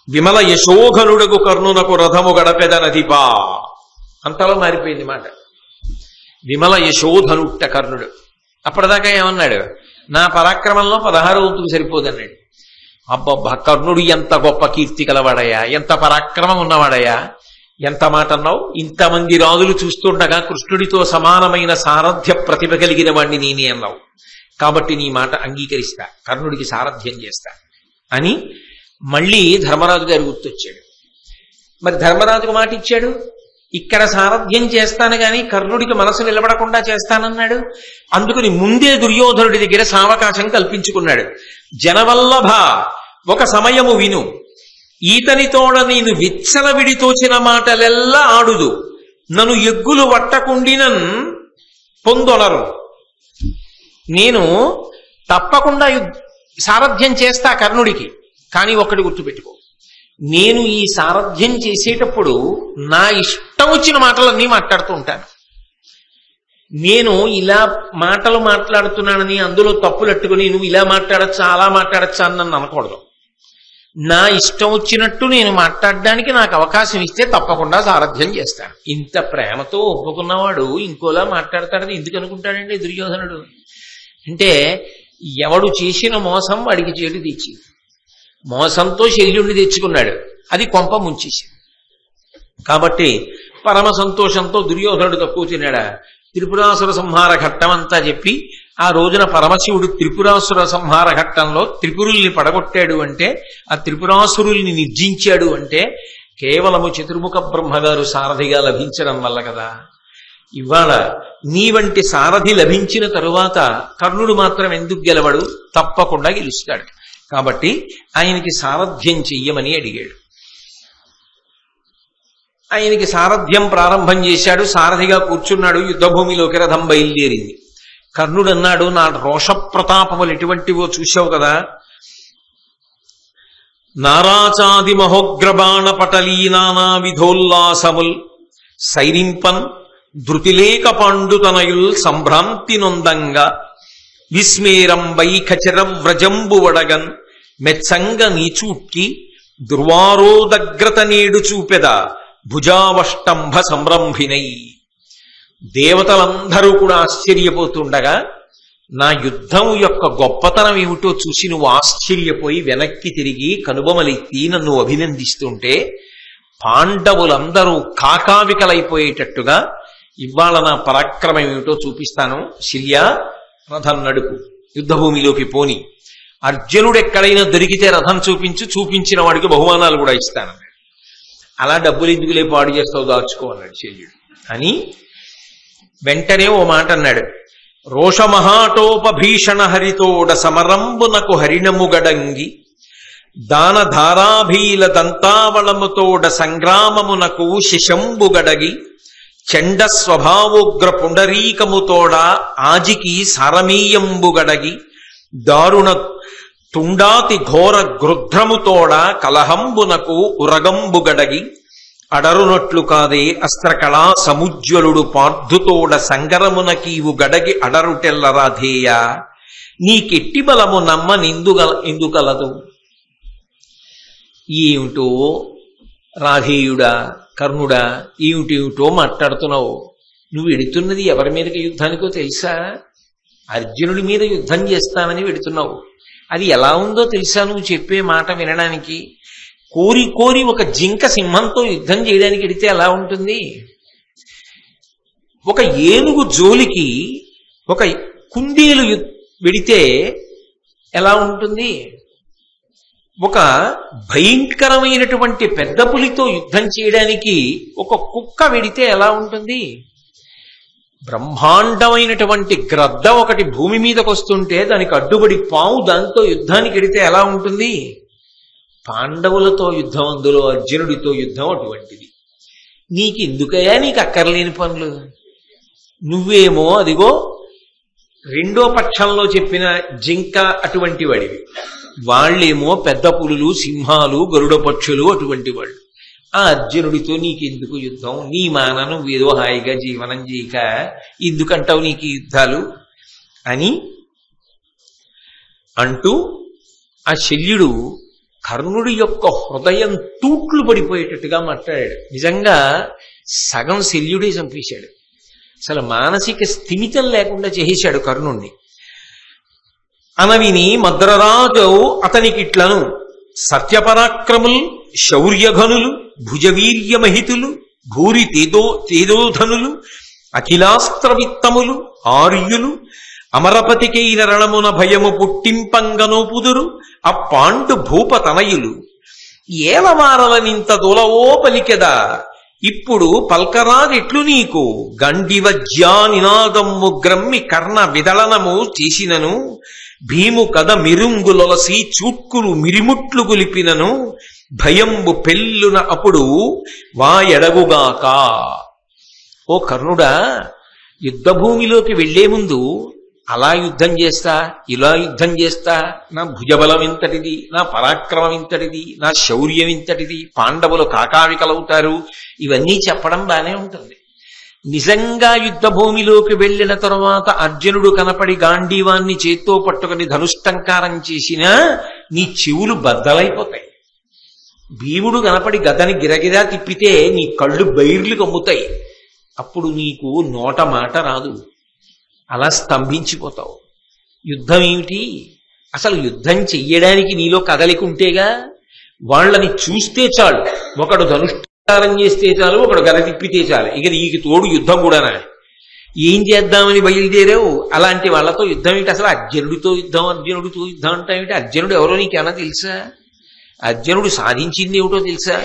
విమల యశోఘనుడకు కర్ణునకు రథము గడపెదనధిపా. అంతలో మారిపోయింది మాట. విమల యశోధనుట్ట కర్ణుడు. అప్పటిదాకా ఏమన్నాడు? నా పరాక్రమంలో 16వ వంతుకు సరిపోదన్నాడు. అబ్బబ్బా, కర్ణుడు ఎంత గొప్ప కీర్తి కలవాడయా, ఎంత పరాక్రమం ఉన్నవాడయా, ఎంత మాట అన్నావు. ఇంతమంది రాజులు చూస్తుండగా కృష్ణుడితో సమానమైన సారథ్య ప్రతిభ కలిగిన వాడిని నేనే అన్నావు. కాబట్టి నీ మాట అంగీకరిస్తా, కర్ణుడికి సారథ్యం చేస్తా అని మళ్ళీ ధర్మరాజు గారు గుర్తొచ్చాడు. మరి ధర్మరాజుకు మాట ఇచ్చాడు, ఇక్కడ సారథ్యం చేస్తాను గాని కర్ణుడికి మనసు నిలబడకుండా చేస్తానన్నాడు. అందుకని ముందే దుర్యోధనుడి దగ్గర సావకాశం కల్పించుకున్నాడు. జనవల్లభ ఒక సమయము విను, ఈతనితోడ నేను విచ్చలవిడి తోచిన మాటలెల్లా ఆడుదు, నన్ను ఎగ్గులు వట్టకుండినన్ పొందొనరు. నేను తప్పకుండా సారథ్యం చేస్తా కర్ణుడికి. కానీ ఒక్కటి గుర్తుపెట్టుకో, నేను ఈ సారథ్యం చేసేటప్పుడు నా ఇష్టం వచ్చిన మాటలన్నీ మాట్లాడుతూ ఉంటాను. నేను ఇలా మాటలు మాట్లాడుతున్నానని అందులో తప్పులట్టుకుని నువ్వు ఇలా మాట్లాడచ్చా అలా మాట్లాడచ్చా అని నన్ను అనకూడదు. నా ఇష్టం వచ్చినట్టు నేను మాట్లాడడానికి నాకు అవకాశం ఇస్తే తప్పకుండా సారథ్యం చేస్తాను. ఇంత ప్రేమతో ఒప్పుకున్నవాడు ఇంకోలా మాట్లాడతాడని ఎందుకు అనుకుంటాడండి దుర్యోధనుడు? అంటే ఎవడు చేసిన మోసం వాడికి చేటు తెచ్చి, మోసంతో శల్యుణ్ణి తెచ్చుకున్నాడు, అది కొంప ముంచేసింది. కాబట్టి పరమ సంతోషంతో దుర్యోధనుడు తక్కువ తిన్నాడా? త్రిపురాసుర సంహార ఘట్టం అంతా చెప్పి ఆ రోజున పరమశివుడు త్రిపురాసుర సంహార ఘట్టంలో త్రిపురుల్ని పడగొట్టాడు అంటే, ఆ త్రిపురాసురుల్ని నిర్జించాడు అంటే కేవలము చతుర్ముఖ బ్రహ్మగారు సారథిగా లభించడం వల్ల కదా. ఇవాళ నీ వంటి సారథి లభించిన తరువాత కర్ణుడు మాత్రం ఎందుకు గెలవడు? తప్పకుండా గెలుస్తాడు. కాబట్టి ఆయనకి సారథ్యం చెయ్యమని అడిగాడు. ఆయనకి సారథ్యం ప్రారంభం చేశాడు. సారథిగా కూర్చున్నాడు. యుద్ధభూమిలోకి రథం బయలుదేరింది. కర్ణుడు అన్నాడు, నా రోష ప్రతాపములు ఎటువంటివో చూశావు కదా. నారాచాది మహోగ్రబాణ పటలీ నానా విధోల్లాసముల్ సైరింపన్ ధృతిలేక పాండుతనయుల్ సంభ్రాంతి నొందంగా విస్మేరం వైఖచర వ్రజంబు వడగన్ మెచ్చంగ నీచూట్కి దుర్వారోదగ్రత నేడు చూపెద భుజావష్టంభ సంరంభినై. దేవతలందరూ కూడా ఆశ్చర్యపోతుండగా నా యుద్ధం యొక్క గొప్పతనం ఏమిటో చూసి నువ్వు ఆశ్చర్యపోయి వెనక్కి తిరిగి కనుబొమలెత్తి నన్ను అభినందిస్తుంటే పాండవులందరూ కాకావికలైపోయేటట్టుగా ఇవాళ నా పరాక్రమం ఏమిటో చూపిస్తాను. శల్య, రథం నడుపు, యుద్ధభూమిలోకి పోని. అర్జునుడు ఎక్కడైనా దొరికితే రథం చూపించు, చూపించిన వాడికి బహుమానాలు కూడా ఇస్తానన్నాడు. అలా డబ్బులు ఎందుకులే పాడు చేస్తావు, దాచుకో అన్నాడు శల్యుడు. అని వెంటనే ఓ మాట అన్నాడు, రోషమహాటోపభీషణ హరితోడ సమరంబునకు హరిణముగడంగి దాన ధారాభీల దంతావళముతోడ సంగ్రామమునకు శిశంబుగడగి చండ స్వభావోగ్ర పుండరీకముతోడ ఆజికి సారమీయంబుగడగి దారుణ తుండాతి ఘోర గృధ్రముతోడ కలహంబునకు ఉరగంబుగడగి అడరునట్లు కాదే అస్త్రకళా సముజ్వలుడు పార్థుతోడ సంగరమునకీవు గడగి అడరుటెల్లరాధేయ నీకెట్టి బలము నమ్మ ఎందుగలదు. ఏమిటో రాధేయుడా, కర్ణుడా, ఏమిటేమిటో మాట్లాడుతున్నావు. నువ్వు వెడుతున్నది ఎవరి మీదకి యుద్ధానికో తెలుసా? అర్జునుడి మీద యుద్ధం చేస్తానని వెడుతున్నావు. అది ఎలా ఉందో తెలుసా నువ్వు చెప్పే మాట వినడానికి? కోరి కోరి ఒక జింక సింహంతో యుద్ధం చేయడానికి వెడితే ఎలా ఉంటుంది? ఒక ఏనుగు జోలికి ఒక కుందేలు వెడితే ఎలా ఉంటుంది? ఒక భయంకరమైనటువంటి పెద్ద పులితో యుద్ధం చేయడానికి ఒక కుక్క వెడితే ఎలా ఉంటుంది? బ్రహ్మాండమైనటువంటి గ్రద్ద ఒకటి భూమి మీదకి వస్తుంటే దానికి అడ్డుబడి పావు దాంతో యుద్ధానికి వెడితే ఎలా ఉంటుంది? పాండవులతో యుద్ధం, అందులో అర్జునుడితో యుద్ధం అటువంటిది. నీకెందుకయ్యా నీకు అక్కర్లేని పనులు? నువ్వేమో అదిగో రెండో పక్షంలో చెప్పిన జింక అటువంటి వాడివి, వాళ్ళేమో పెద్ద పులులు, సింహాలు, గరుడ పక్షులు అటువంటి వాళ్ళు. ఆ అర్జునుడితో నీకెందుకు యుద్ధం? నీ మాన నువ్వేదో హాయిగా జీవనం చేయక ఎందుకంటావు నీకు యుద్ధాలు అని అంటూ ఆ శల్యుడు కర్ణుడి యొక్క హృదయం తూట్లు పడిపోయేటట్టుగా మాట్లాడాడు. నిజంగా సగం శల్యుడే చంపేశాడు. అసలు మానసిక స్థిమితం లేకుండా చేసేశాడు కర్ణుణ్ణి. అనవిని మద్రరాజు అతనికిట్లను సత్యపరాక్రములు, శౌర్యఘనులు, భుజవీర్యమహితులు, భూరి తేజోధనులు, అఖిలాస్త్రవిత్తములు, ఆర్యులు, అమరపతికైన రణమున భయము పుట్టింపంగనోపుదురు అప్పాండు భూపతనయులు ఏలవారలనింత దొలవో పలికెదా ఇప్పుడు పల్కరాదెట్లు నీకు గండివజ్యా నినాదమ్ము గ్రమ్మి కర్ణ విదళనము చేసినను భీము కథ మిరుంగులొలసి చూట్కులు మిరిముట్లు గులిపినను భయంబు పెళ్ళున అప్పుడు వాయడగుగాక. ఓ కర్ణుడా, యుద్ధభూమిలోకి వెళ్లే ముందు అలా యుద్ధం చేస్తా, ఇలా యుద్ధం చేస్తా, నా భుజబలం ఇంతటిది, నా పరాక్రమం ఇంతటిది, నా శౌర్యం ఇంతటిది, పాండవులు కాకావికలవుతారు, ఇవన్నీ చెప్పడం బానే ఉంటుంది. నిజంగా యుద్ధభూమిలోకి వెళ్లిన తరువాత అర్జునుడు కనపడి గాంధీవాన్ని చేత్తో పట్టుకుని ధనుష్టంకారం చేసినా నీ చెవులు బద్దలైపోతాయి. భీముడు కనపడి గదని గిరగిరా తిప్పితే నీ కళ్ళు బైర్లు కమ్ముతాయి. అప్పుడు నీకు నోట మాట రాదు, అలా స్తంభించిపోతావు. యుద్ధం ఏమిటి? అసలు యుద్ధం చెయ్యడానికి నీలో కదలికుంటేగా. వాళ్ళని చూస్తే చాలు, ఒకడు ధనుష్ఠారం చేస్తే చాలు, ఒకడు గద తిప్పితే చాలు, ఇక నీకు తోడు యుద్ధం కూడానా? ఏం చేద్దామని బయలుదేరావు? అలాంటి వాళ్ళతో యుద్ధం ఏంటి? అసలు అర్జునుడితో యుద్ధం అంటే ఏమిటి? అర్జునుడు ఎవరో నీకేమన్నా తెలుసా? అర్జునుడు సాధించింది ఏమిటో తెలుసా?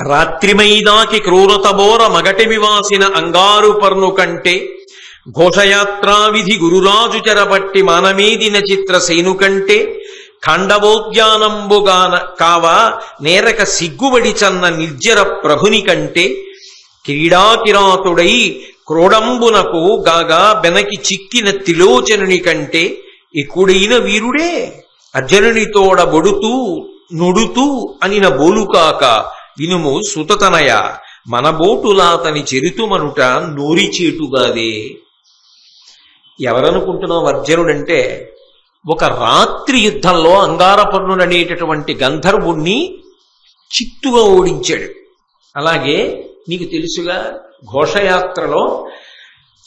రాత్రిమైదాకి క్రూరతబోర మగటిమివాసిన అంగారు పర్ను కంటే ఘోషయాత్రా విధి గురురాజు చెరబట్టి మానమీదిన చిత్ర సేను కంటే ఖండవోద్యానంబుగాన కావా నేరక సిగ్గుబడి చన్న నిర్జర ప్రభుని కంటే క్రీడాకిరాతుడై క్రోడంబునకు గాగా బెనకి చిక్కిన త్రిలోచనుని కంటే ఎక్కుడైన వీరుడే అర్జనునితోడ బొడుతూ నుడుతూ అనిన బోలుకాక వినుము సుతతనయ మన బోటులాతని చెరుతుమనుట నోరిచేటుగాదే. ఎవరనుకుంటున్నావు అర్జునుడంటే? ఒక రాత్రి యుద్ధంలో అంగారపర్ణుడనేటటువంటి గంధర్వుణ్ణి చిత్తుగా ఓడించాడు. అలాగే నీకు తెలుసుగా ఘోషయాత్రలో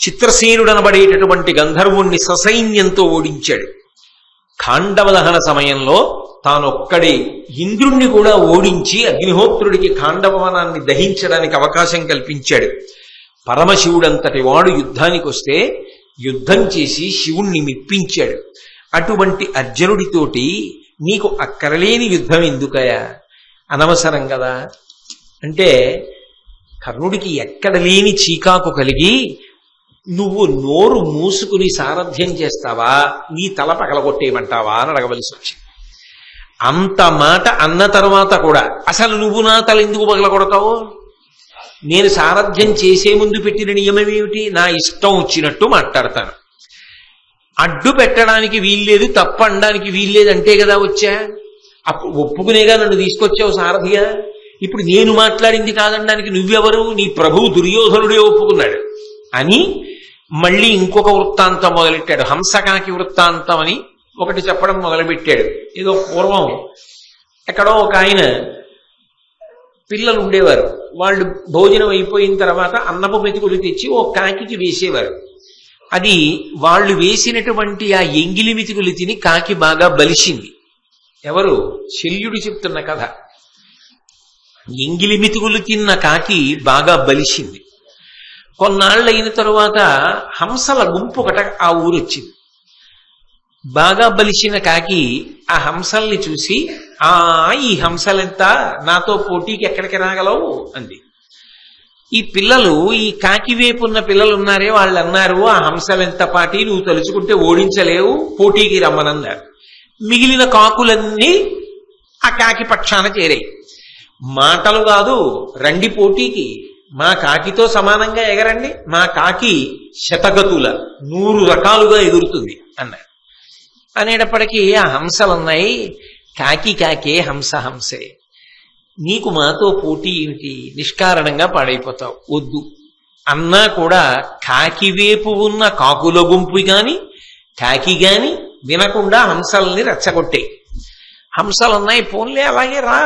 చిత్రసేనుడనబడేటటువంటి గంధర్వుణ్ణి ససైన్యంతో ఓడించాడు. ఖాండవదహన సమయంలో తానొక్కడే ఇంద్రుణ్ణి కూడా ఓడించి అగ్నిహోత్రుడికి ఖాండవనాన్ని దహించడానికి అవకాశం కల్పించాడు. పరమశివుడంతటి వాడు యుద్ధానికి వస్తే యుద్ధం చేసి శివుణ్ణి మెప్పించాడు. అటువంటి అర్జునుడితోటి నీకు అక్కరలేని యుద్ధం ఎందుకయా? అనవసరం కదా అంటే కర్ణుడికి ఎక్కడ లేని చీకాకు కలిగి నువ్వు నోరు మూసుకుని సారథ్యం చేస్తావా, నీ తల పగలగొట్టేయమంటావా అని అడగవలసి వచ్చింది. అంత మాట అన్న తర్వాత కూడా అసలు నువ్వు నా తల ఎందుకు పగలగొడతావు? నేను సారథ్యం చేసే ముందు పెట్టిన నియమం ఏమిటి? నా ఇష్టం వచ్చినట్టు మాట్లాడతాను. అడ్డు పెట్టడానికి వీల్లేదు, తప్పు అనడానికి వీల్లేదు అంటే కదా వచ్చా. అప్పుడు ఒప్పుకునేగా నన్ను తీసుకొచ్చావు సారథిగా. ఇప్పుడు నేను మాట్లాడింది కాదనడానికి నువ్వెవరు? నీ ప్రభువు దుర్యోధనుడే ఒప్పుకున్నాడు అని మళ్ళీ ఇంకొక వృత్తాంతం మొదలెట్టాడు. హంసకాకి వృత్తాంతం అని ఒకటి చెప్పడం మొదలుపెట్టాడు. ఏదో పూర్వం ఎక్కడో ఒక ఆయన పిల్లలు ఉండేవారు. వాళ్ళు భోజనం అయిపోయిన తర్వాత అన్నపు మెతుకులు తెచ్చి ఓ కాకి వేసేవారు. అది వాళ్ళు వేసినటువంటి ఆ ఎంగిలి మెతుకులు తిని కాకి బాగా బలిసింది. ఎవరు? శల్యుడు చెప్తున్న కథ. ఎంగిలి మెతుకులు తిన్న కాకి బాగా బలిసింది. కొన్నాళ్ళైన తరువాత హంసల గుంపు ఒకట ఆ ఊరొచ్చింది. బాగా బలిసిన కాకి ఆ హంసల్ని చూసి, ఈ హంసలెంత, నాతో పోటీకి ఎక్కడికి రాగలవు అంది. ఈ పిల్లలు, ఈ కాకి వేపున్న పిల్లలు ఉన్నారే, వాళ్ళు అన్నారు, ఆ హంసలెంత పాటి నువ్వు తలుచుకుంటే ఓడించలేవు, పోటీకి రమ్మనన్నారు. మిగిలిన కాకులన్నీ ఆ కాకి పక్షాన చేరాయి. మాటలు కాదు, రండి పోటీకి, మా కాకితో సమానంగా ఎగరండి, మా కాకి శతగతుల 100 రకాలుగా ఎగురుతుంది అన్నారు. అనేటప్పటికీ ఆ హంసలున్నాయి, కాకి కాకే, హంస హంసే, నీకు మాతో పోటీ ఏమిటి, నిష్కారణంగా పాడైపోతావు, వద్దు అన్నా కూడా కాకి వేపు ఉన్న కాకుల గుంపు గాని కాకి గాని వినకుండా హంసల్ని రెచ్చగొట్టాయి. హంసలున్నాయి, పోన్లే అలాగే రా,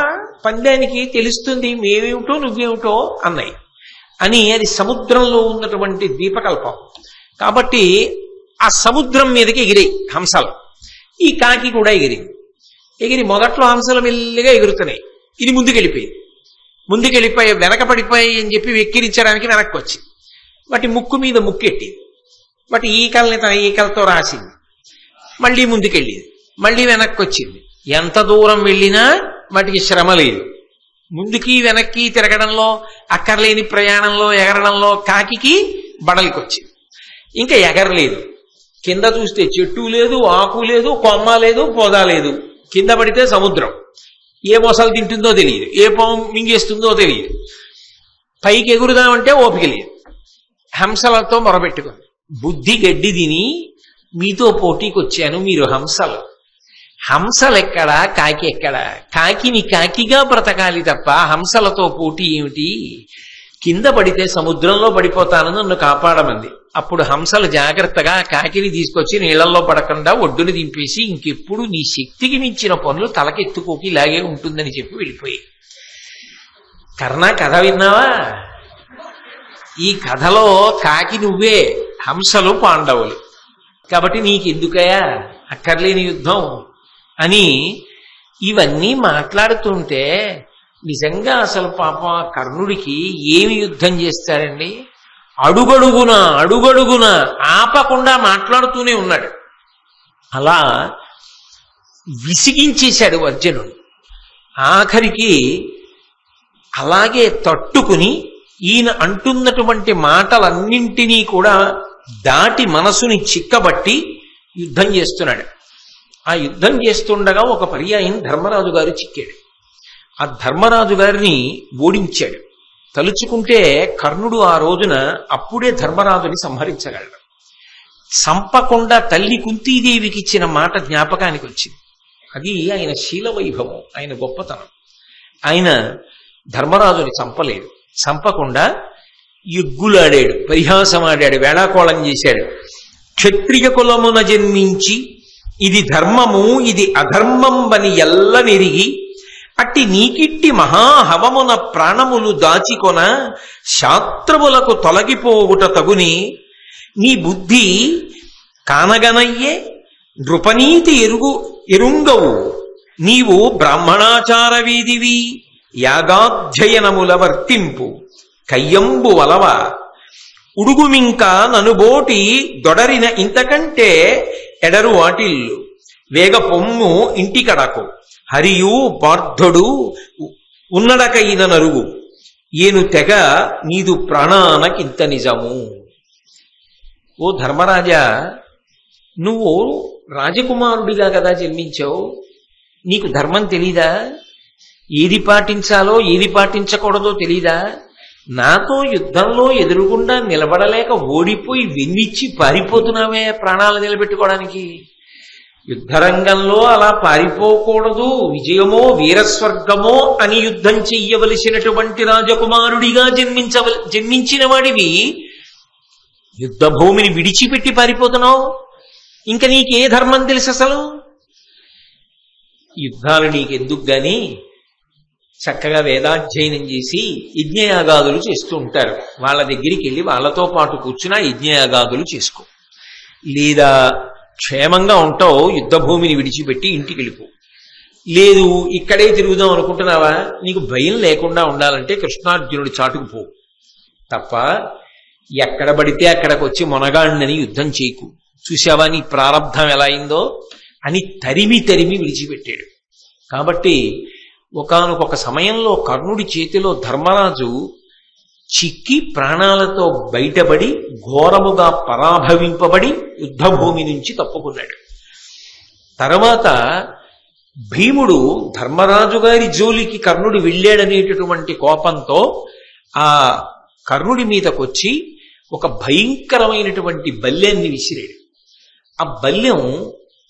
పందానికి తెలుస్తుంది మేమేమిటో నువ్వేమిటో అన్నాయి. అని అది సముద్రంలో ఉన్నటువంటి ద్వీపకల్పం కాబట్టి ఆ సముద్రం మీదకి ఎగిరాయి హంసలు. ఈ కాకి కూడా ఎగిరి మొదట్లో హంసలు మెల్లిగా ఎగురుతున్నాయి. ఇది ముందుకెళ్ళిపోయి వెనక పడిపోయి అని చెప్పి వెక్కిరించడానికి వెనక్కి వచ్చింది. వాటి ముక్కు మీద ముక్కెట్టింది, వాటి ఈకల్ని తన ఈకలతో రాసింది, మళ్ళీ ముందుకెళ్ళింది, మళ్ళీ వెనక్కి వచ్చింది. ఎంత దూరం వెళ్ళినా వాటికి శ్రమ లేదు. ముందుకి వెనక్కి తిరగడంలో, అక్కర్లేని ప్రయాణంలో, ఎగరడంలో కాకి బడలికొచ్చింది. ఇంకా ఎగరలేదు. కింద చూస్తే చెట్టు లేదు, ఆకు లేదు, కొమ్మ లేదు, పొద లేదు. కింద పడితే సముద్రం, ఏ మొసలు తింటుందో తెలియదు, ఏ పాము మింగేస్తుందో తెలియదు. పైకి ఎగురుదామంటే ఓపిక లేదు. హంసలతో మొరబెట్టుకుంది, బుద్ధి గడ్డి తిని మీతో పోటీకి వచ్చాను, మీరు హంసలు. హంసలెక్కడా, కాకి ఎక్కడా? కాకిని కాకిగా బ్రతకాలి తప్ప హంసలతో పోటీ ఏమిటి? కింద పడితే సముద్రంలో పడిపోతానని నన్ను కాపాడమంది. అప్పుడు హంసలు జాగ్రత్తగా కాకిని తీసుకొచ్చి నీళ్లలో పడకుండా ఒడ్డుని దింపేసి, ఇంకెప్పుడు నీ శక్తికి మించిన పనులు తలకెత్తుకోకి ఇలాగే ఉంటుందని చెప్పి వెళ్ళిపోయి. కర్ణ, కథ విన్నావా? ఈ కథలో కాకి నువ్వే, హంసలు పాండవులు. కాబట్టి నీకెందుకయా అక్కర్లేని యుద్ధం అని ఇవన్నీ మాట్లాడుతుంటే నిజంగా అసలు పాప కర్ణుడికి ఏమి యుద్ధం చేస్తారండి? అడుగడుగున ఆపకుండా మాట్లాడుతూనే ఉన్నాడు. అలా విసిగించేశాడు అర్జునుడు. ఆఖరికి అలాగే తట్టుకుని ఈయన అంటున్నటువంటి మాటలన్నింటినీ కూడా దాటి మనసుని చిక్కబట్టి యుద్ధం చేస్తున్నాడు. ఆ యుద్ధం చేస్తుండగా ఒక పర్యాయం ధర్మరాజు గారు చిక్కాడు. ఆ ధర్మరాజు గారిని ఓడించాడు. తలుచుకుంటే కర్ణుడు ఆ రోజున అప్పుడే ధర్మరాజుని సంహరించగలడు. సంపకుండా తల్లి కుంతీదేవికి ఇచ్చిన మాట జ్ఞాపకానికి వచ్చింది. అది ఆయన శీలవైభవం, ఆయన గొప్పతనం. ఆయన ధర్మరాజుని చంపలేదు. చంపకుండా ఎగ్గులాడాడు, పరిహాసమాడాడు, వేళాకోళం చేశాడు. క్షత్రియ కులమున జన్మించి ఇది ధర్మము ఇది అధర్మంబని ఎల్లనెరిగి అట్టి నీకిట్టి మహాహవమున ప్రాణములు దాచికొన శాస్త్రములకు తొలగిపోవుట తగుని నీ బుద్ధి కానగనయ్యే నృపనీతి ఎరుంగవు నీవు బ్రాహ్మణాచార వీధివి యాగాధ్యయనముల వర్తింపు కయ్యంబు వలవ ఉడుగుమింకా ననుబోటి దొడరిన ఇంతకంటే ఎడరు వాటిల్లు వేగ పొమ్ము ఇంటికడకు హరియు పార్థుడు ఉన్నడకైన నరుగు ఏను తెగ నీదు ప్రాణానకింత నిజము. ఓ ధర్మరాజా, నువ్వు రాజకుమారుడిగా కదా జన్మించావు, నీకు ధర్మం తెలీదా? ఏది పాటించాలో ఏది పాటించకూడదో తెలీదా? నాతో యుద్ధంలో ఎదురుగుండా నిలబడలేక ఓడిపోయి వెన్నిచ్చి పారిపోతున్నావే ప్రాణాలు నిలబెట్టుకోవడానికి. యుద్ధరంగంలో అలా పారిపోకూడదు, విజయమో వీరస్వర్గమో అని యుద్ధం చెయ్యవలసినటువంటి రాజకుమారుడిగా జన్మించిన వాడివి యుద్ధ భూమిని విడిచిపెట్టి పారిపోతున్నావు. ఇంకా నీకే ధర్మం తెలుసు అసలు? యుద్ధాలు నీకెందుకు గాని చక్కగా వేదాధ్యయనం చేసి యజ్ఞయాగాదులు చేస్తూ ఉంటారు. వాళ్ళ దగ్గరికి వెళ్ళి వాళ్ళతో పాటు కూర్చున్నా యజ్ఞయాగాదులు చేసుకో. లేదా క్షేమంగా ఉంటావు, యుద్ధ భూమిని విడిచిపెట్టి ఇంటికి వెళ్ళిపో. లేదు ఇక్కడే తిరుగుదాం అనుకుంటున్నావా, నీకు భయం లేకుండా ఉండాలంటే కృష్ణార్జునుడి చాటుకుపో తప్ప ఎక్కడ పడితే అక్కడికి వచ్చి మొనగాడినని యుద్ధం చేయకు. చూసావా నీ ప్రారంధం ఎలా అయిందో అని తరిమి తరిమి విడిచిపెట్టాడు. కాబట్టి ఒకానొక సమయంలో కర్ణుడి చేతిలో ధర్మరాజు చిక్కి ప్రాణాలతో బయటపడి ఘోరముగా పరాభవింపబడి యుద్ధభూమి నుంచి తప్పుకున్నాడు. తర్వాత భీముడు ధర్మరాజు గారి జోలికి కర్ణుడు వెళ్ళాడనేటటువంటి కోపంతో ఆ కర్ణుడి మీదకొచ్చి ఒక భయంకరమైనటువంటి బల్యాన్ని విసిరాడు. ఆ బల్యం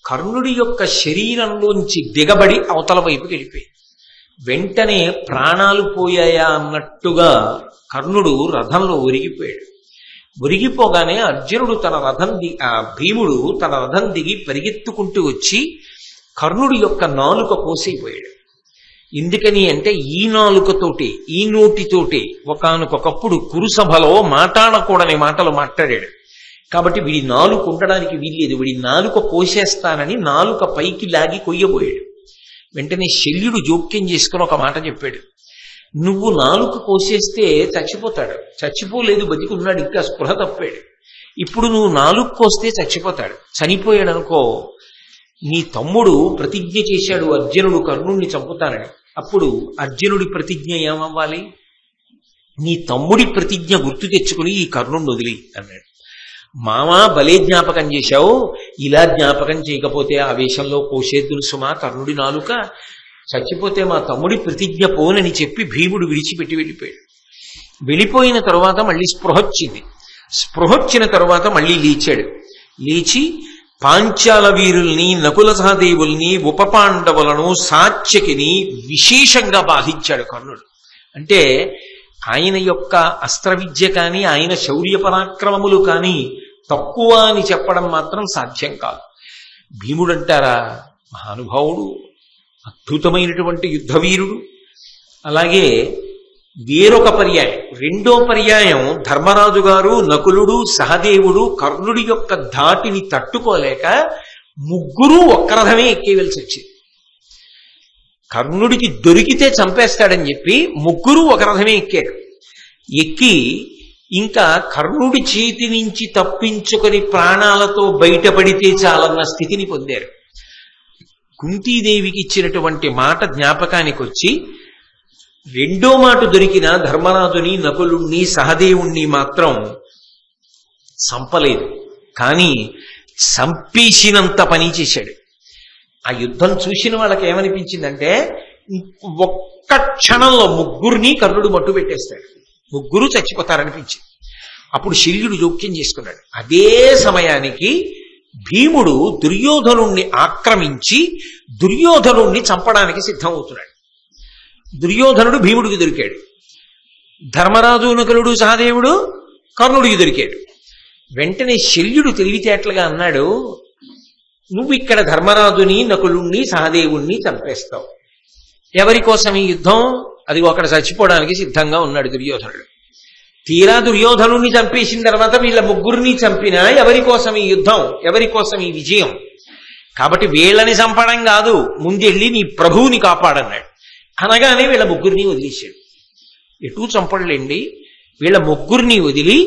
కర్ణుడి యొక్క శరీరంలోంచి దిగబడి అవతల వైపుకి వెళ్ళిపోయింది. వెంటనే ప్రాణాలు పోయాయా అన్నట్టుగా కర్ణుడు రథంలో ఒరిగిపోయాడు. ఒరిగిపోగానే అర్జునుడు భీముడు తన రథం దిగి పరిగెత్తుకుంటూ వచ్చి కర్ణుడి యొక్క నాలుక కోసైపోయాడు. ఎందుకని అంటే ఈ నాలుకతోటి ఈ నోటితోటి ఒకానొకప్పుడు కురుసభలో మాట్లాడకూడని మాటలు మాట్లాడాడు. కాబట్టి వీడి నాలుక ఉండడానికి వీల్లేదు, వీడి నాలుక కోసేస్తానని నాలుక పైకి లాగి కొయ్యబోయాడు. వెంటనే శల్యుడు జోక్యం చేసుకుని ఒక మాట చెప్పాడు, నువ్వు నాలుక కోసేస్తే చచ్చిపోతాడు, చచ్చిపోలేదు బతికున్నాడు, ఇంకా స్పృహ తప్పాడు. ఇప్పుడు నువ్వు నాలుక కోస్తే చచ్చిపోతాడు, చనిపోయాడు అనుకో, నీ తమ్ముడు ప్రతిజ్ఞ చేశాడు అర్జునుడు కర్ణుణ్ణి చంపుతానని. అప్పుడు అర్జునుడి ప్రతిజ్ఞ ఏమవ్వాలి? నీ తమ్ముడి ప్రతిజ్ఞ గుర్తు తెచ్చుకుని ఈ కర్ణుణ్ణి వదిలి అన్నాడు. మామా భలే జ్ఞాపకం చేశావు, ఇలా జ్ఞాపకం చేయకపోతే ఆవేశంలో కోసేద్దును సుమా కర్ణుడి నాలుక, చచ్చిపోతే మా తమ్ముడి ప్రతిజ్ఞ పోనని చెప్పి భీముడు విడిచిపెట్టి వెళ్ళిపోయాడు. వెళ్ళిపోయిన తరువాత మళ్ళీ స్పృహొచ్చింది. స్పృహొచ్చిన తరువాత మళ్ళీ లేచాడు. లేచి పాంచాల వీరుల్ని నకుల సహదేవుల్ని ఉపపాండవులను సాత్యకిని విశేషంగా బాధించాడు కర్ణుడు. అంటే ఆయన యొక్క అస్త్ర విద్య కానీ ఆయన శౌర్య పరాక్రమములు కానీ తక్కువ అని చెప్పడం మాత్రం సాధ్యం కాదు. భీముడంటారా మహానుభావుడు, అద్భుతమైనటువంటి యుద్ధవీరుడు. అలాగే వేరొక పర్యాయం, రెండో పర్యాయం ధర్మరాజు గారు నకులుడు సహదేవుడు కర్ణుడి యొక్క ధాటిని తట్టుకోలేక ముగ్గురు ఒక్క రథమే ఎక్కేవలసి వచ్చింది. కర్ణుడికి దొరికితే చంపేస్తాడని చెప్పి ముగ్గురు ఒక రథమే ఎక్కారు. ఎక్కి ఇంకా కర్ణుడి చేతి నుంచి తప్పించుకొని ప్రాణాలతో బయటపడితే చాలన్న స్థితిని పొందారు. కుంతీదేవికి ఇచ్చినటువంటి మాట జ్ఞాపకానికి వచ్చి రెండో మాట దొరికిన ధర్మరాజుని, నకులుణ్ణి, సహదేవుణ్ణి మాత్రం సంపలేదు. కానీ సంపేసినంత పని చేశాడు. ఆ యుద్ధం చూసిన వాళ్ళకి ఏమనిపించిందంటే, ఒక్క క్షణంలో ముగ్గురిని కర్ణుడు మట్టు పెట్టేస్తాడు, ముగ్గురు చచ్చిపోతారనిపించింది. అప్పుడు శల్యుడు జోక్యం చేసుకున్నాడు. అదే సమయానికి భీముడు దుర్యోధనుణ్ణి ఆక్రమించి దుర్యోధనుణ్ణి చంపడానికి సిద్ధమవుతున్నాడు. దుర్యోధనుడు భీముడికి దొరికాడు. ధర్మరాజు, నకులుడు, సహదేవుడు కర్ణుడికి దొరికాడు. వెంటనే శల్యుడు తెలివితేటలుగా అన్నాడు, నువ్వు ఇక్కడ ధర్మరాజుని, నకులుణ్ణి, సహదేవుణ్ణి చంపేస్తావు. ఎవరి కోసం ఈ యుద్ధం? అది ఒకడు చచ్చిపోవడానికి సిద్ధంగా ఉన్నాడు దుర్యోధనుడు. తీరా దుర్యోధనుణ్ణి చంపేసిన తర్వాత వీళ్ళ ముగ్గురిని చంపినా ఎవరి కోసం ఈ యుద్ధం, ఎవరి కోసం ఈ విజయం? కాబట్టి వీళ్ళని చంపడం కాదు, ముందెళ్ళి నీ ప్రభువుని కాపాడన్నాడు. అనగానే వీళ్ళ ముగ్గురిని వదిలేశాడు. ఎటూ చంపడలేండి, వీళ్ళ ముగ్గురిని వదిలి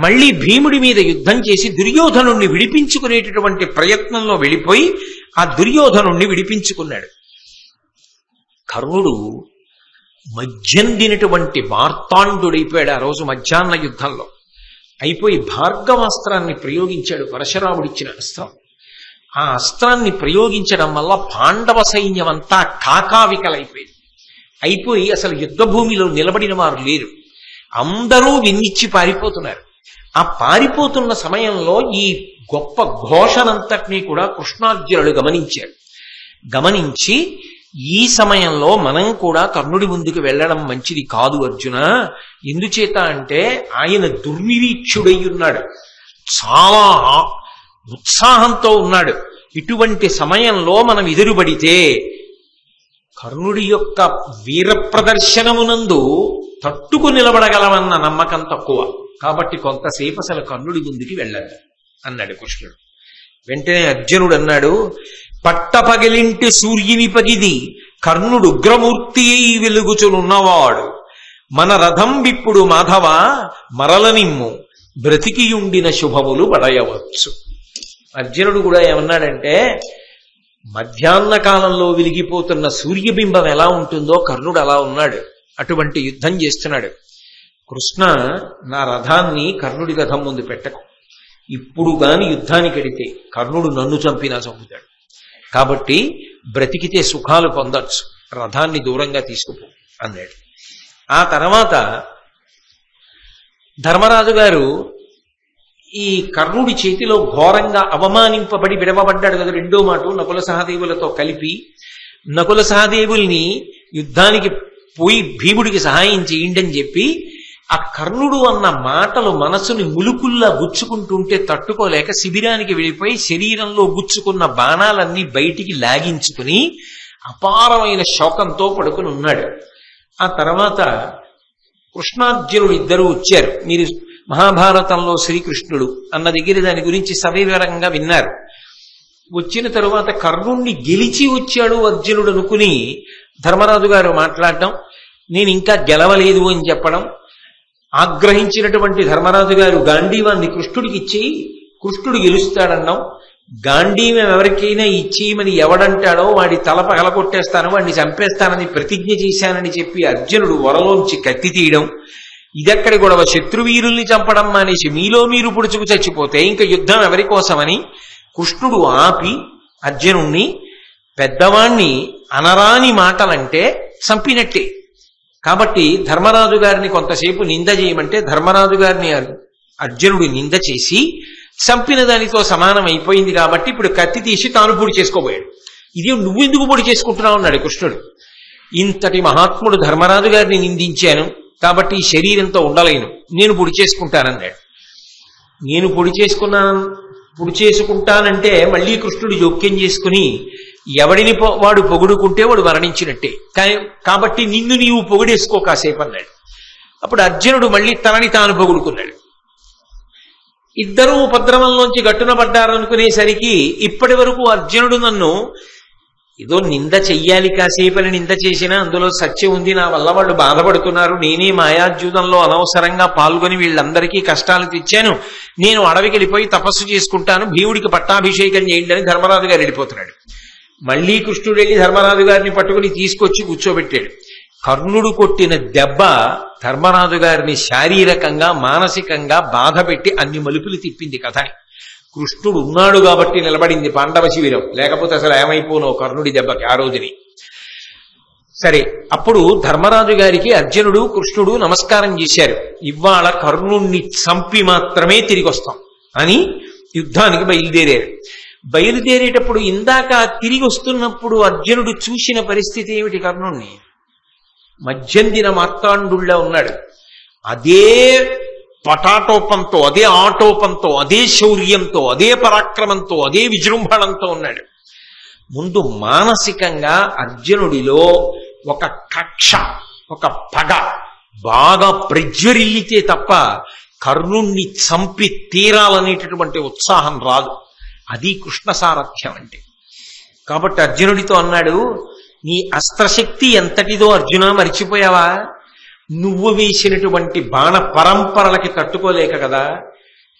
మళ్ళీ భీముడి మీద యుద్ధం చేసి దుర్యోధనుణ్ణి విడిపించుకునేటటువంటి ప్రయత్నంలో వెళ్ళిపోయి ఆ దుర్యోధనుణ్ణి విడిపించుకున్నాడు. కర్ణుడు మద్యం దినటువంటి మార్తాండుడైపోయాడు. ఆ రోజు మధ్యాహ్న యుద్ధంలో అయిపోయి భార్గవాస్త్రాన్ని ప్రయోగించాడు, పరశురాముడిచ్చిన అస్త్రం. ఆ అస్త్రాన్ని ప్రయోగించడం వల్ల పాండవ సైన్యం అంతా కాకావికలైపోయింది. అయిపోయి అసలు యుద్ధ భూమిలో నిలబడిన వారు లేరు, అందరూ వెన్నిచ్చి పారిపోతున్నారు. ఆ పారిపోతున్న సమయంలో ఈ గొప్ప ఘోషనంతటినీ కూడా కృష్ణార్జునుడు గమనించారు. గమనించి, ఈ సమయంలో మనం కూడా కర్ణుడి ముందుకు వెళ్ళడం మంచిది కాదు అర్జున. ఎందుచేత అంటే ఆయన దుర్నిరీక్షుడై ఉన్నాడు, చాలా ఉత్సాహంతో ఉన్నాడు. ఇటువంటి సమయంలో మనం ఎదురుబడితే కర్ణుడి యొక్క వీర ప్రదర్శనమునందు తట్టుకు నిలబడగలమన్న నమ్మకం తక్కువ. కాబట్టి కొంతసేపు అసలు కర్ణుడి ముందుకి వెళ్ళదు అన్నాడు కృష్ణుడు. వెంటనే అర్జునుడు అన్నాడు, పట్టపగిలింటి సూర్యుని పగిది కర్ణుడు ఉగ్రమూర్తి అయి వెలుగుచునున్నవాడు, మన రథం విప్పుడు మాధవ మరల నిమ్ము బ్రతికియుండిన శుభములు పడయవచ్చు. అర్జునుడు కూడా ఏమన్నాడంటే, మధ్యాహ్న కాలంలో వెలిగిపోతున్న సూర్యబింబం ఎలా ఉంటుందో కర్ణుడు అలా ఉన్నాడు. అటువంటి యుద్ధం చేస్తున్నాడు. కృష్ణ, నా రథాన్ని కర్ణుడి రథం ముందు పెట్టకు. ఇప్పుడు గాని యుద్ధానికి వెడితే కర్ణుడు నన్ను చంపినా చంపుతాడు. కాబట్టి బ్రతికితే సుఖాలు పొందొచ్చు, రథాన్ని దూరంగా తీసుకుపో అన్నాడు. ఆ తర్వాత ధర్మరాజు గారు ఈ కర్ణుడి చేతిలో ఘోరంగా అవమానింపబడి విడవబడ్డాడు కదా. రెండో మాట నకుల సహదేవులతో కలిపి నకుల సహదేవుల్ని యుద్ధానికి పోయి భీముడికి సహాయం చేయండి అని చెప్పి ఆ కర్ణుడు అన్న మాటలు మనసుని ములుకుల్లా గుచ్చుకుంటుంటే తట్టుకోలేక శిబిరానికి వెళ్ళిపోయి శరీరంలో గుచ్చుకున్న బాణాలన్నీ బయటికి లాగించుకుని అపారమైన శోకంతో పడుకుని ఉన్నాడు. ఆ తర్వాత కృష్ణార్జునుడు ఇద్దరు వచ్చారు. మీరు మహాభారతంలో శ్రీకృష్ణుడు అన్న దగ్గర దాని గురించి సవివరంగా విన్నారు. వచ్చిన తరువాత కర్ణుణ్ణి గెలిచి వచ్చాడు అర్జునుడు అనుకుని ధర్మరాజు గారు మాట్లాడటం, నేను ఇంకా గెలవలేదు అని చెప్పడం, ఆగ్రహించినటువంటి ధర్మరాజు గారు గాంధీవాన్ని కృష్ణుడికి ఇచ్చి కృష్ణుడు గెలుస్తాడన్నాం, గాంధీవం ఎవరికైనా ఇచ్చేయమని ఎవడంటాడో వాడి తల పగలగొట్టేస్తాను, వాడిని చంపేస్తానని ప్రతిజ్ఞ చేశానని చెప్పి అర్జునుడు వరలోంచి కత్తి తీయడం, ఇదెక్కడి గొడవ, శత్రువీరుల్ని చంపడం మానేసి మీలో మీరు పుడుచుకు చచ్చిపోతే ఇంకా యుద్ధం ఎవరి కోసమని కృష్ణుడు ఆపి అర్జునుణ్ణి, పెద్దవాణ్ణి అనరాని మాటలంటే చంపినట్టే. కాబట్టి ధర్మరాజు గారిని కొంతసేపు నింద చేయమంటే ధర్మరాజు గారిని అర్జునుడు నింద చేసి చంపిన దానితో సమానం అయిపోయింది. కాబట్టి ఇప్పుడు కత్తి తీసి తాను పొడి చేసుకోబోయాడు. ఇది నువ్వెందుకు పొడి చేసుకుంటున్నావు అన్నాడు కృష్ణుడు. ఇంతటి మహాత్ముడు ధర్మరాజు గారిని నిందించాను కాబట్టి ఈ శరీరంతో ఉండలేను, నేను పొడి చేసుకుంటానన్నాడు. నేను పొడి చేసుకుంటానంటే మళ్ళీ కృష్ణుడు జోక్యం చేసుకుని, ఎవడిని వాడు పొగుడుకుంటే వాడు మరణించినట్టే, కాబట్టి నిన్ను నీవు పొగిడేసుకో కాసేపు అన్నాడు. అప్పుడు అర్జునుడు మళ్ళీ తనని తాను పొగుడుకున్నాడు. ఇద్దరూ ఉపద్రవంలోంచి గట్టున పడ్డారనుకునేసరికి ఇప్పటి వరకు అర్జునుడు నన్ను ఏదో నింద చెయ్యాలి, కాసేపని నింద చేసినా అందులో సత్యం ఉంది, నా వల్ల వాళ్ళు బాధపడుతున్నారు, నేనే మాయాజూదంలో అనవసరంగా పాల్గొని వీళ్ళందరికీ కష్టాలు తెచ్చాను, నేను అడవికి వెళ్ళిపోయి తపస్సు చేసుకుంటాను, భీముడికి పట్టాభిషేకం చేయండి అని ధర్మరాజు గారు వెళ్ళిపోతున్నాడు. మళ్ళీ కృష్ణుడు వెళ్ళి ధర్మరాజు గారిని పట్టుకుని తీసుకొచ్చి కూర్చోబెట్టాడు. కర్ణుడు కొట్టిన దెబ్బ ధర్మరాజు గారిని శారీరకంగా మానసికంగా బాధ పెట్టి అన్ని మలుపులు తిప్పింది కథని. కృష్ణుడు ఉన్నాడు కాబట్టి నిలబడింది పాండవ శిబిరం, లేకపోతే అసలు ఏమైపోనో కర్ణుడి దెబ్బకి ఆ రోజుని. సరే, అప్పుడు ధర్మరాజు గారికి అర్జునుడు కృష్ణుడు నమస్కారం చేశారు. ఇవాళ కర్ణుణ్ణి చంపి మాత్రమే తిరిగి వస్తాం అని యుద్ధానికి బయలుదేరారు. బయలుదేరేటప్పుడు ఇందాక తిరిగి వస్తున్నప్పుడు అర్జునుడు చూసిన పరిస్థితి ఏమిటి? కర్ణుణ్ణి మధ్యందిన మార్తాండుళ్ళ ఉన్నాడు. అదే పటాటోపంతో, అదే ఆటోపంతో, అదే శౌర్యంతో, అదే పరాక్రమంతో, అదే విజృంభణంతో ఉన్నాడు. ముందు మానసికంగా అర్జునుడిలో ఒక కక్ష, ఒక పగ బాగా ప్రజ్వరిల్లితే తప్ప కర్ణుణ్ణి చంపి తీరాలనేటటువంటి ఉత్సాహం రాదు. అది కృష్ణ సారథ్యం అంటే. కాబట్టి అర్జునుడితో అన్నాడు, నీ అస్త్రశక్తి ఎంతటిదో అర్జున మరిచిపోయావా? నువ్వు వేసినటువంటి బాణ పరంపరలకి తట్టుకోలేక కదా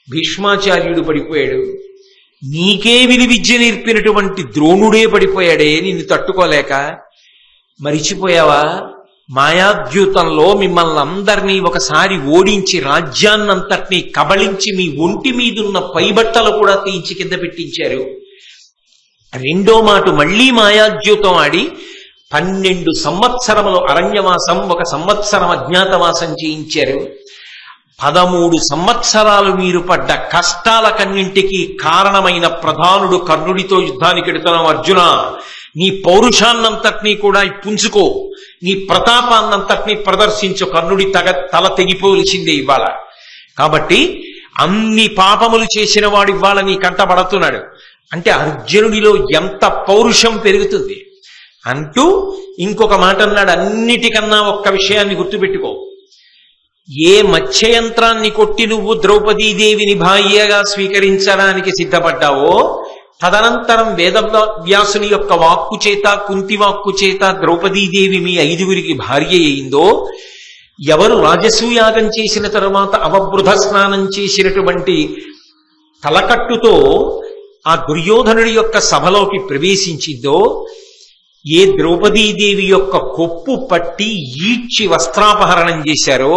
భీష్మాచార్యుడు పడిపోయాడు. నీకే విలువిద్య నేర్పినటువంటి ద్రోణుడే పడిపోయాడే నిన్ను తట్టుకోలేక. మరిచిపోయావా? మాయాద్యూతంలో మిమ్మల్ని అందరినీ ఒకసారి ఓడించి రాజ్యాన్నంతటినీ కబళించి మీ ఒంటి మీదున్న పైబట్టలు కూడా తీయించి కింద పెట్టించారు. రెండో మాట మళ్లీ మాయాద్యూతం ఆడి 12 సంవత్సరములు అరణ్యవాసం, 1 సంవత్సరం అజ్ఞాతవాసం చేయించారు. 13 సంవత్సరాలు మీరు పడ్డ కష్టాలకన్నింటికీ కారణమైన ప్రధానుడు కర్ణుడితో యుద్ధానికి ఎడుతున్నాం. అర్జున, నీ పౌరుషాన్నంతటినీ కూడా పుంజుకో, నీ ప్రతాపాన్నంతటినీ ప్రదర్శించు. కర్ణుడి తల తెగిపోవలసిందే ఇవాళ. కాబట్టి అన్ని పాపములు చేసిన వాడు ఇవాళ నీ కంటపడుతున్నాడు అంటే అర్జునుడిలో ఎంత పౌరుషం పెరుగుతుంది అంటూ ఇంకొక మాట అన్నాడు. అన్నిటికన్నా ఒక్క విషయాన్ని గుర్తుపెట్టుకో. ఏ మత్స్యయంత్రాన్ని కొట్టి నువ్వు ద్రౌపదీదేవిని భార్యగా స్వీకరించడానికి సిద్ధపడ్డావో, తదనంతరం వేదవ్యాసుని యొక్క వాక్కు చేత, కుంతి వాక్కు చేత ద్రౌపదీదేవి మీ 5గురికి భార్య అయిందో, ఎవరు రాజసూయాగం చేసిన తరువాత అవబృధ స్నానం చేసినటువంటి తలకట్టుతో ఆ దుర్యోధనుడి యొక్క సభలోకి ప్రవేశించిందో, ఏ ద్రౌపదీదేవి యొక్క కొప్పు పట్టి ఈడ్చి వస్త్రాపహరణం చేశారో,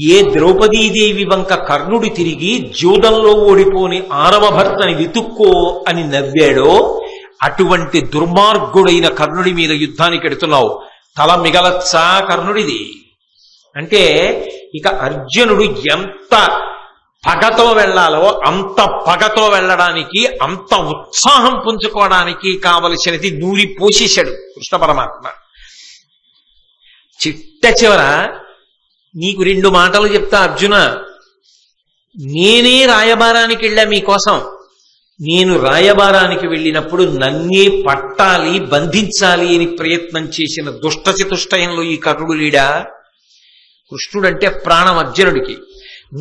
ఏ ద్రౌపదీదేవి వంక కర్ణుడు తిరిగి జూదంలో ఓడిపోని 6వ భర్తని వెతుక్కో అని నవ్వాడో, అటువంటి దుర్మార్గుడైన కర్ణుడి మీద యుద్ధానికి ఎడుతున్నావు. తల మిగలచ్చా కర్ణుడిది అంటే ఇక అర్జునుడు ఎంత పగతో వెళ్లాలో అంత పగతో వెళ్ళడానికి, అంత ఉత్సాహం పుంజుకోవడానికి కావలసినది నూరి పోషించాడు కృష్ణ పరమాత్మ. చిట్ట చివర నీకు 2 మాటలు చెప్తా అర్జున. నేనే రాయబారానికి వెళ్ళా మీకోసం. నేను రాయబారానికి వెళ్ళినప్పుడు నన్నే పట్టాలి, బంధించాలి అని ప్రయత్నం చేసిన దుష్టచతుష్టయంలో ఈ కర్ణుడు లేడా? కృష్ణుడంటే ప్రాణం అర్జునుడికి.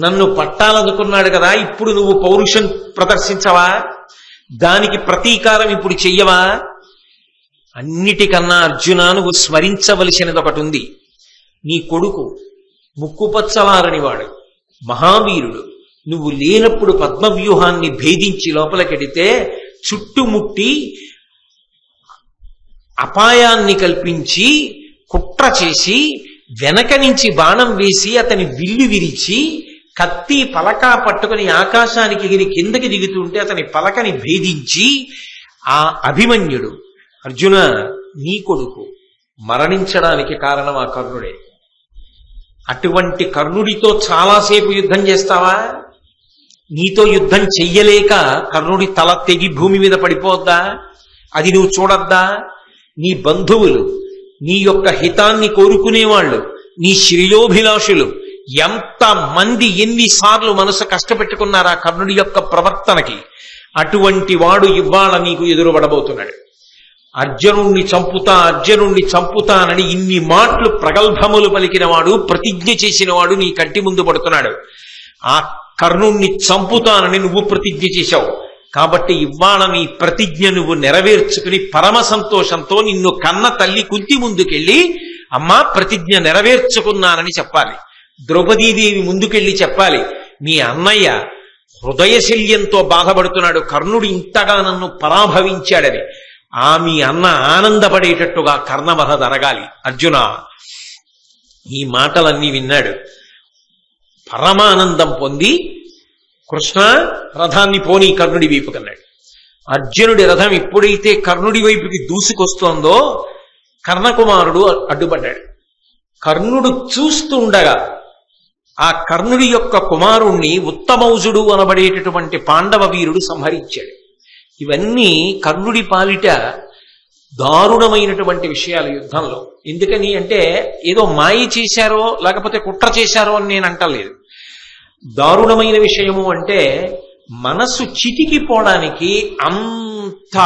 నన్ను పట్టాలనుకున్నాడు కదా, ఇప్పుడు నువ్వు పౌరుషం ప్రదర్శించవా? దానికి ప్రతీకారం ఇప్పుడు చెయ్యవా? అన్నిటికన్నా అర్జున నువ్వు స్మరించవలసినది ఒకటి ఉంది. నీ కొడుకు ముక్కుపచ్చలారని వాడు, మహావీరుడు. నువ్వు లేనప్పుడు పద్మవ్యూహాన్ని భేదించి లోపలికెడితే చుట్టుముట్టి అపాయాన్ని కల్పించి కుట్ర చేసి వెనక నుంచి బాణం వేసి అతని విల్లు విరిచి కత్తి పలక పట్టుకుని ఆకాశానికి ఎగిరి కిందకి దిగుతుంటే అతని పలకని భేదించి ఆ అభిమన్యుడు అర్జున నీ కొడుకు మరణించడానికి కారణం ఆ కర్ణుడే. అటువంటి కర్ణుడితో చాలాసేపు యుద్ధం చేస్తావా? నీతో యుద్ధం చెయ్యలేక కర్ణుడి తల తెగి భూమి మీద పడిపోద్దా? అది నువ్వు చూడద్దా? నీ బంధువులు, నీ యొక్క హితాన్ని కోరుకునేవాళ్ళు, నీ శ్రేయోభిలాషులు ఎంతమంది ఎన్నిసార్లు మనసు కష్టపెట్టుకున్నారా కర్ణుడి యొక్క ప్రవర్తనకి? అటువంటి వాడు ఇవాళ నీకు ఎదురుపడబోతున్నాడు. అర్జునుణ్ణి చంపుతానని ఇన్ని మాటలు ప్రగల్భములు పలికినవాడు, ప్రతిజ్ఞ చేసినవాడు నీ కంటి ముందు పడుతున్నాడు. ఆ కర్ణుణ్ణి చంపుతానని నువ్వు ప్రతిజ్ఞ చేశావు కాబట్టి ఇవాళ నీ ప్రతిజ్ఞ నువ్వు నెరవేర్చుకుని పరమ సంతోషంతో నిన్ను కన్న తల్లి కుంతి ముందుకెళ్ళి అమ్మా ప్రతిజ్ఞ నెరవేర్చుకున్నానని చెప్పాలి. ద్రౌపదీదేవి ముందుకెళ్ళి చెప్పాలి, మీ అన్నయ్య హృదయశల్యంతో బాధపడుతున్నాడు, కర్ణుడు ఇంతగా నన్ను పరాభవించాడని. మీ అన్న ఆనందపడేటట్టుగా కర్ణవధ జరగాలి. అర్జున, ఈ మాటలన్నీ విన్నాడు. పరమానందం పొంది కృష్ణ రథాన్ని పోనీ కర్ణుడి వైపు కన్నాడు. అర్జునుడి రథం ఎప్పుడైతే కర్ణుడి వైపుకి దూసుకొస్తోందో కర్ణకుమారుడు అడ్డుపడ్డాడు. కర్ణుడు చూస్తుండగా ఆ కర్ణుడి యొక్క కుమారుణ్ణి ఉత్తమౌజుడు అనబడేటటువంటి పాండవ వీరుడు సంహరించాడు. ఇవన్నీ కర్ణుడి పాలిట దారుణమైనటువంటి విషయాలు యుద్ధంలో. ఎందుకని అంటే ఏదో మాయ చేశారో లేకపోతే కుట్ర చేశారో అని నేను అంటలేదు. దారుణమైన విషయము అంటే మనసు చితికిపోవడానికి, అంత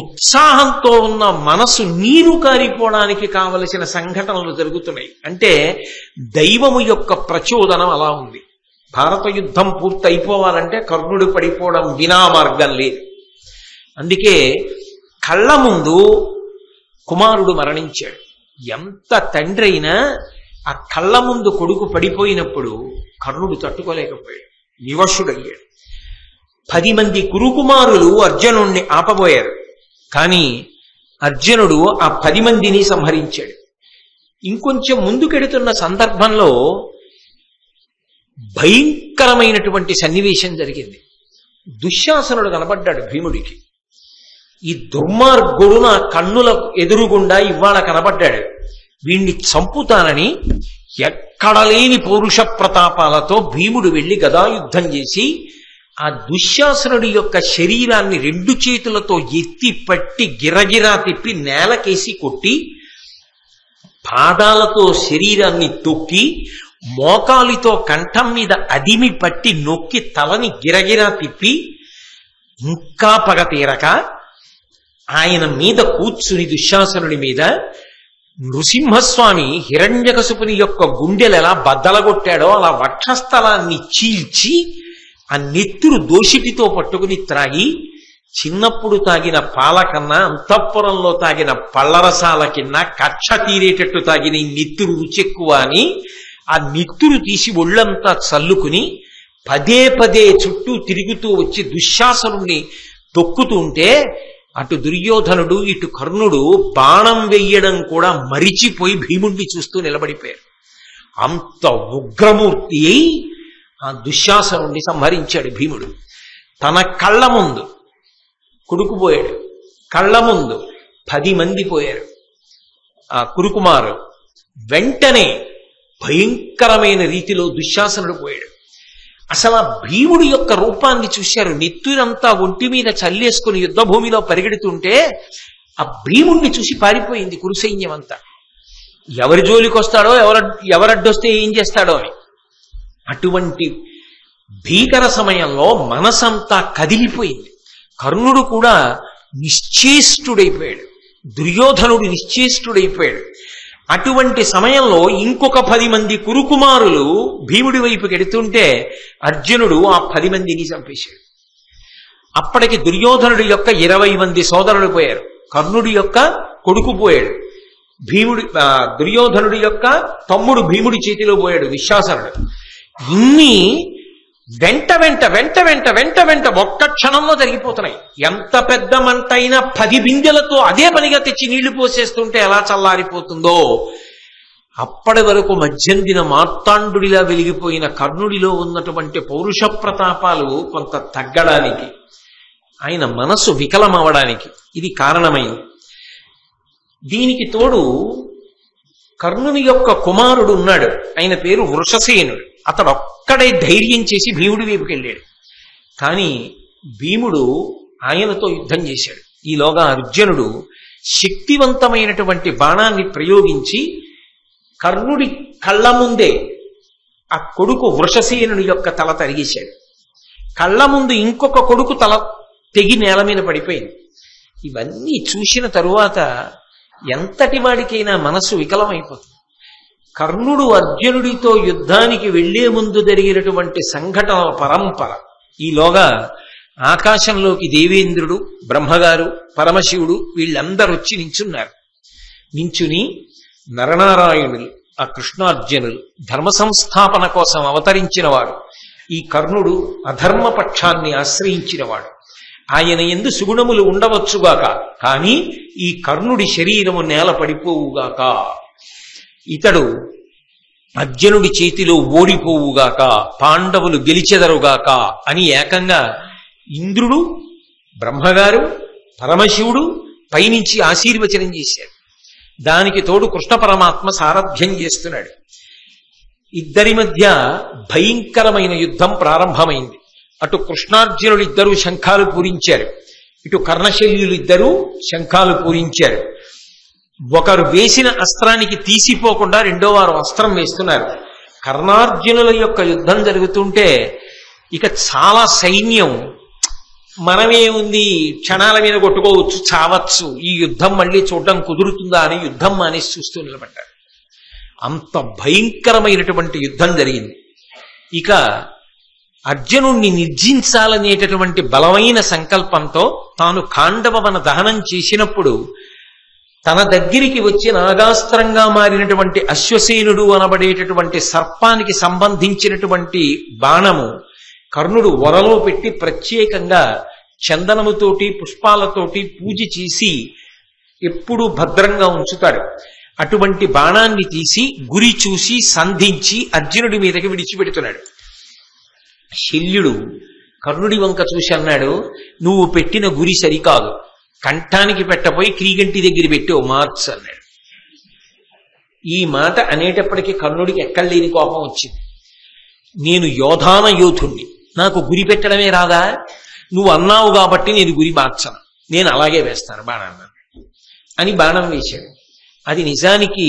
ఉత్సాహంతో ఉన్న మనసు నీరు కారిపోవడానికి కావలసిన సంఘటనలు జరుగుతున్నాయి. అంటే దైవము యొక్క ప్రచోదనం అలా ఉంది. భారత యుద్ధం పూర్తి అయిపోవాలంటే కర్ణుడు పడిపోవడం వినా మార్గం లేదు. అందుకే కళ్ళ ముందు కుమారుడు మరణించాడు. ఎంత తండ్రి అయినా ఆ కళ్ళ ముందు కొడుకు పడిపోయినప్పుడు కర్ణుడు తట్టుకోలేకపోయాడు, వివశుడయ్యాడు. 10 మంది కురుకుమారులు అర్జునుణ్ణి ఆపబోయారు. కానీ అర్జునుడు ఆ 10 మందిని సంహరించాడు. ఇంకొంచెం ముందుకెడుతున్న సందర్భంలో భయంకరమైనటువంటి సన్నివేశం జరిగింది. దుశ్శాసనుడు కనబడ్డాడు భీముడికి. ఈ దుర్మార్గుడు నా కన్నుల ఎదురుగుండా ఇవాళ కనబడ్డాడు, వీణ్ణి చంపుతానని ఎక్కడలేని పౌరుష ప్రతాపాలతో భీముడు వెళ్లి గదాయుద్ధం చేసి ఆ దుశ్శాసనుడి యొక్క శరీరాన్ని 2 చేతులతో ఎత్తి పట్టి గిరగిరా తిప్పి నేలకేసి కొట్టి, పాదాలతో శరీరాన్ని తొక్కి, మోకాలితో కంఠం మీద అదిమి పట్టి నొక్కి తలని గిరగిరా తిప్పి, ఇంకా పగ తీరక ఆయన మీద కూర్చుని దుశ్శాసనుడి మీద నృసింహస్వామి హిరణ్యకశిపుని యొక్క గుండెలు ఎలా బద్దలగొట్టాడో అలా వక్షస్థలాన్ని చీల్చి ఆ నెత్తురు దోషిటితో పట్టుకుని త్రాగి, చిన్నప్పుడు తాగిన పాల కన్నా అంతఃపురంలో తాగిన పళ్ళరసాల కింద కక్ష తీరేటట్టు తాగిన ఈ నెత్తురు రుచెక్కువ అని ఆ నెత్తురు తీసి ఒళ్ళంతా చల్లుకుని పదే పదే చుట్టూ తిరుగుతూ వచ్చి దుశ్శాసనుణ్ణి తొక్కుతుంటే అటు దుర్యోధనుడు ఇటు కర్ణుడు బాణం వెయ్యడం కూడా మరిచిపోయి భీముణ్ణి చూస్తూ నిలబడిపోయారు. అంత ఉగ్రమూర్తి అయి ఆ దుశ్శాసనుణ్ణి సంహరించాడు భీముడు. తన కళ్ళ ముందు కొడుకు పోయాడు, కళ్ళ ముందు 10 మంది పోయారు ఆ కురుకుమారు. వెంటనే భయంకరమైన రీతిలో దుశ్శాసనుడు పోయాడు. అసలు ఆ భీముడి యొక్క రూపాన్ని చూశారు. నెత్తురంతా ఒంటి మీద చల్లేసుకుని యుద్ధభూమిలో పరిగెడుతుంటే ఆ భీముణ్ణి చూసి పారిపోయింది కురుసైన్యం అంతా. ఎవరి జోలికి వస్తాడో, ఎవరడ్డొస్తే ఏం చేస్తాడో అని. అటువంటి భీకర సమయంలో మనసంతా కదిలిపోయింది. కర్ణుడు కూడా నిశ్చేష్టుడైపోయాడు, దుర్యోధనుడు నిశ్చేష్టుడైపోయాడు. అటువంటి సమయంలో ఇంకొక 10 మంది కురుకుమారులు భీముడి వైపుకి ఎడుతుంటే అర్జునుడు ఆ 10 మందిని చంపేశాడు. అప్పటికి దుర్యోధనుడి యొక్క 20 మంది సోదరులు పోయారు, కర్ణుడి యొక్క కొడుకు పోయాడు, దుర్యోధనుడి యొక్క తమ్ముడు భీముడి చేతిలో పోయాడు దుశ్శాసనుడు. ఇన్ని వెంట వెంట వెంట వెంట వెంట వెంట ఒక్క క్షణంలో జరిగిపోతున్నాయి. ఎంత పెద్ద మంట అయినా 10 బిందెలతో అదే పనిగా తెచ్చి నీళ్లు పోసేస్తుంటే ఎలా చల్లారిపోతుందో, అప్పటి వరకు మధ్యందిన మార్తాండుడిలా వెలిగిపోయిన కర్ణుడిలో ఉన్నటువంటి పౌరుష ప్రతాపాలు కొంత తగ్గడానికి, ఆయన మనసు వికలమవడానికి ఇది కారణమైంది. దీనికి తోడు కర్ణుని యొక్క కుమారుడు ఉన్నాడు, ఆయన పేరు వృషసేనుడు. అతడు ఒక్కడే ధైర్యం చేసి భీముడి వైపుకి వెళ్ళాడు. కానీ భీముడు ఆయనతో యుద్ధం చేశాడు. ఈలోగా అర్జునుడు శక్తివంతమైనటువంటి బాణాన్ని ప్రయోగించి కర్ణుడి కళ్ళ ముందే ఆ కొడుకు వృషసేనుడి యొక్క తల తరిగేశాడు. కళ్ళ ముందు ఇంకొక కొడుకు తల తెగి నేల మీద పడిపోయింది. ఇవన్నీ చూసిన తరువాత ఎంతటి వాడికైనా మనస్సు వికలమైపోతుంది. కర్ణుడు అర్జునుడితో యుద్ధానికి వెళ్లే ముందు జరిగినటువంటి సంఘటనల పరంపర. ఈలోగా ఆకాశంలోకి దేవేంద్రుడు, బ్రహ్మగారు, పరమశివుడు వీళ్ళందరూ వచ్చి నించున్నారు. నించుని నరనారాయణులు, ఆ కృష్ణార్జునులు ధర్మ సంస్థాపన కోసం అవతరించిన వాడు. ఈ కర్ణుడు అధర్మపక్షాన్ని ఆశ్రయించినవాడు. ఆయన యందు సుగుణములు ఉండవచ్చుగాక, కానీ ఈ కర్ణుడి శరీరము నేల పడిపోవుగాక. ఇతడు అర్జునుడి చేతిలో ఓడిపోవుగాక, పాండవులు గెలిచెదరుగాక అని ఏకంగా ఇంద్రుడు, బ్రహ్మగారు, పరమశివుడు పైనుంచి ఆశీర్వచనం చేశారు. దానికి తోడు కృష్ణ పరమాత్మ సారథ్యం చేస్తున్నాడు. ఇద్దరి మధ్య భయంకరమైన యుద్ధం ప్రారంభమైంది. అటు కృష్ణార్జునులు ఇద్దరూ శంఖాలు పూరించారు, ఇటు కర్ణశల్యులు ఇద్దరూ శంఖాలు పూరించారు. ఒకరు వేసిన అస్త్రానికి తీసిపోకుండా రెండో వారు అస్త్రం వేస్తున్నారు. కర్ణార్జునుల యొక్క యుద్ధం జరుగుతుంటే ఇక చాలా సైన్యం మనమే ఉంది, క్షణాల మీద కొట్టుకోవచ్చు, చావచ్చు, ఈ యుద్ధం మళ్ళీ చూడడం కుదురుతుందా అని యుద్ధం మానేసి చూస్తూ నిలబడ్డారు. అంత భయంకరమైనటువంటి యుద్ధం జరిగింది. ఇక అర్జునుణ్ణి నిర్జించాలనేటటువంటి బలమైన సంకల్పంతో తాను ఖాండవవన దహనం చేసినప్పుడు తన దగ్గరికి వచ్చి నాగాస్త్రంగా మారినటువంటి అశ్వసేనుడు అనబడేటటువంటి సర్పానికి సంబంధించినటువంటి బాణము కర్ణుడు వరలో పెట్టి ప్రత్యేకంగా చందనముతోటి పుష్పాలతోటి పూజ చేసి ఎప్పుడూ భద్రంగా ఉంచుతాడు. అటువంటి బాణాన్ని తీసి గురి చూసి సంధించి అర్జునుడి మీదకి విడిచిపెడుతున్నాడు. శల్యుడు కర్ణుడి వంక చూసి అన్నాడు, నువ్వు పెట్టిన గురి సరికాదు, కంఠానికి పెట్టపోయి క్రీగంటి దగ్గర పెట్టి మార్చు అన్నాడు. ఈ మాట అనేటప్పటికీ కర్ణుడికి ఎక్కడలేని కోపం వచ్చింది. నేను యోధాన యోధుణ్ణి, నాకు గురి పెట్టడమే రాదా? నువ్వు అన్నావు కాబట్టి నేను గురి మార్చను, నేను అలాగే వేస్తాను బాణాన్ని అని బాణం వేశాడు. అది నిజానికి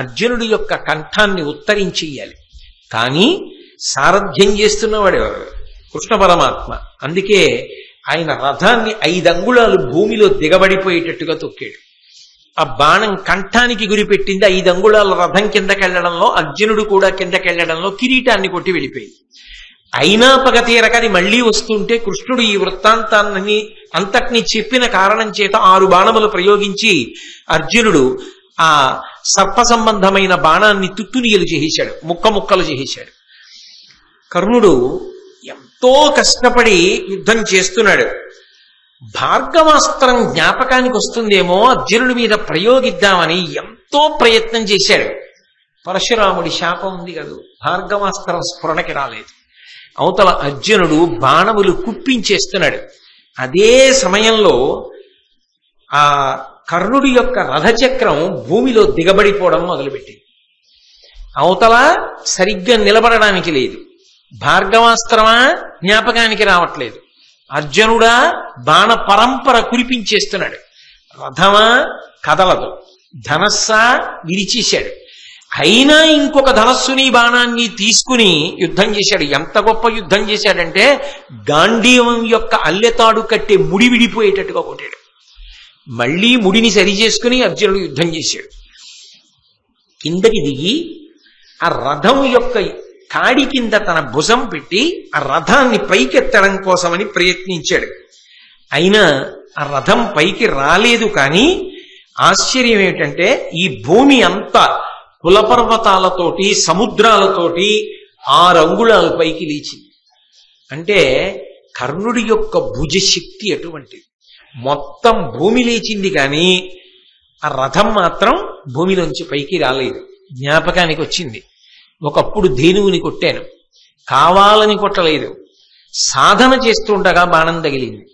అర్జునుడి యొక్క కంఠాన్ని ఉత్తరించెయ్యాలి, కానీ సారథ్యం చేస్తున్నవాడు కృష్ణ పరమాత్మ. అందుకే ఆయన రథాన్ని 5 అంగుళాలు భూమిలో దిగబడిపోయేటట్టుగా తొక్కాడు. ఆ బాణం కంఠానికి గురిపెట్టింది. 5 అంగుళాల రథం కిందకెళ్లడంలో, అర్జునుడు కూడా కిందకెళ్లడంలో కిరీటాన్ని కొట్టి వెళ్ళిపోయింది. అయినా పగ తీరకని మళ్లీ వస్తుంటే కృష్ణుడు ఈ వృత్తాంతాన్ని అంతటినీ చెప్పిన కారణం చేత 6 బాణములు ప్రయోగించి అర్జునుడు ఆ సర్ప సంబంధమైన బాణాన్ని తుత్తునియలు చేసేశాడు, ముక్కలు చేసేశాడు. కర్ణుడు ఎంతో కష్టపడి యుద్ధం చేస్తున్నాడు. భార్గవాస్త్రం జ్ఞాపకానికి వస్తుందేమో అర్జునుడి మీద ప్రయోగిద్దామని ఎంతో ప్రయత్నం చేశాడు. పరశురాముడి శాపం ఉంది కదా, భార్గవాస్త్రం స్ఫురణకి రాలేదు. అవతల అర్జునుడు బాణములు కుప్పించేస్తున్నాడు. అదే సమయంలో ఆ కర్ణుడి యొక్క రథచక్రం భూమిలో దిగబడిపోవడం మొదలుపెట్టింది. అవతల సరిగ్గా నిలబడడానికి లేదు. భార్గవాస్త్రమా జ్ఞాపకానికి రావట్లేదు. అర్జునుడా బాణ పరంపర కురిపించేస్తున్నాడు. రథమా కదలదు, ధనస్సా విరిచేశాడు. అయినా ఇంకొక ధనస్సుని బాణాన్ని తీసుకుని యుద్ధం చేశాడు. ఎంత గొప్ప యుద్ధం చేశాడంటే గాంధీవం యొక్క అల్లెతాడు కట్టే ముడి విడిపోయేటట్టుగా కొట్టాడు. మళ్లీ ముడిని సరి చేసుకుని అర్జునుడు యుద్ధం చేశాడు. కిందకి దిగి ఆ రథం యొక్క కాడి కింద తన భుజం పెట్టి ఆ రథాన్ని పైకెత్తడం కోసమని ప్రయత్నించాడు. అయినా ఆ రథం పైకి రాలేదు. కానీ ఆశ్చర్యం ఏమిటంటే ఈ భూమి అంతా కులపర్వతాలతోటి సముద్రాలతోటి 6 అంగుళాలు పైకి లేచింది. అంటే కర్ణుడి యొక్క భుజశక్తి అటువంటిది. మొత్తం భూమి లేచింది, కానీ ఆ రథం మాత్రం భూమిలోంచి పైకి రాలేదు. జ్ఞాపకానికి వచ్చింది, ఒకప్పుడు ధేనువుని కొట్టాను, కావాలని కొట్టలేదు, సాధన చేస్తుండగా బాణం తగిలింది.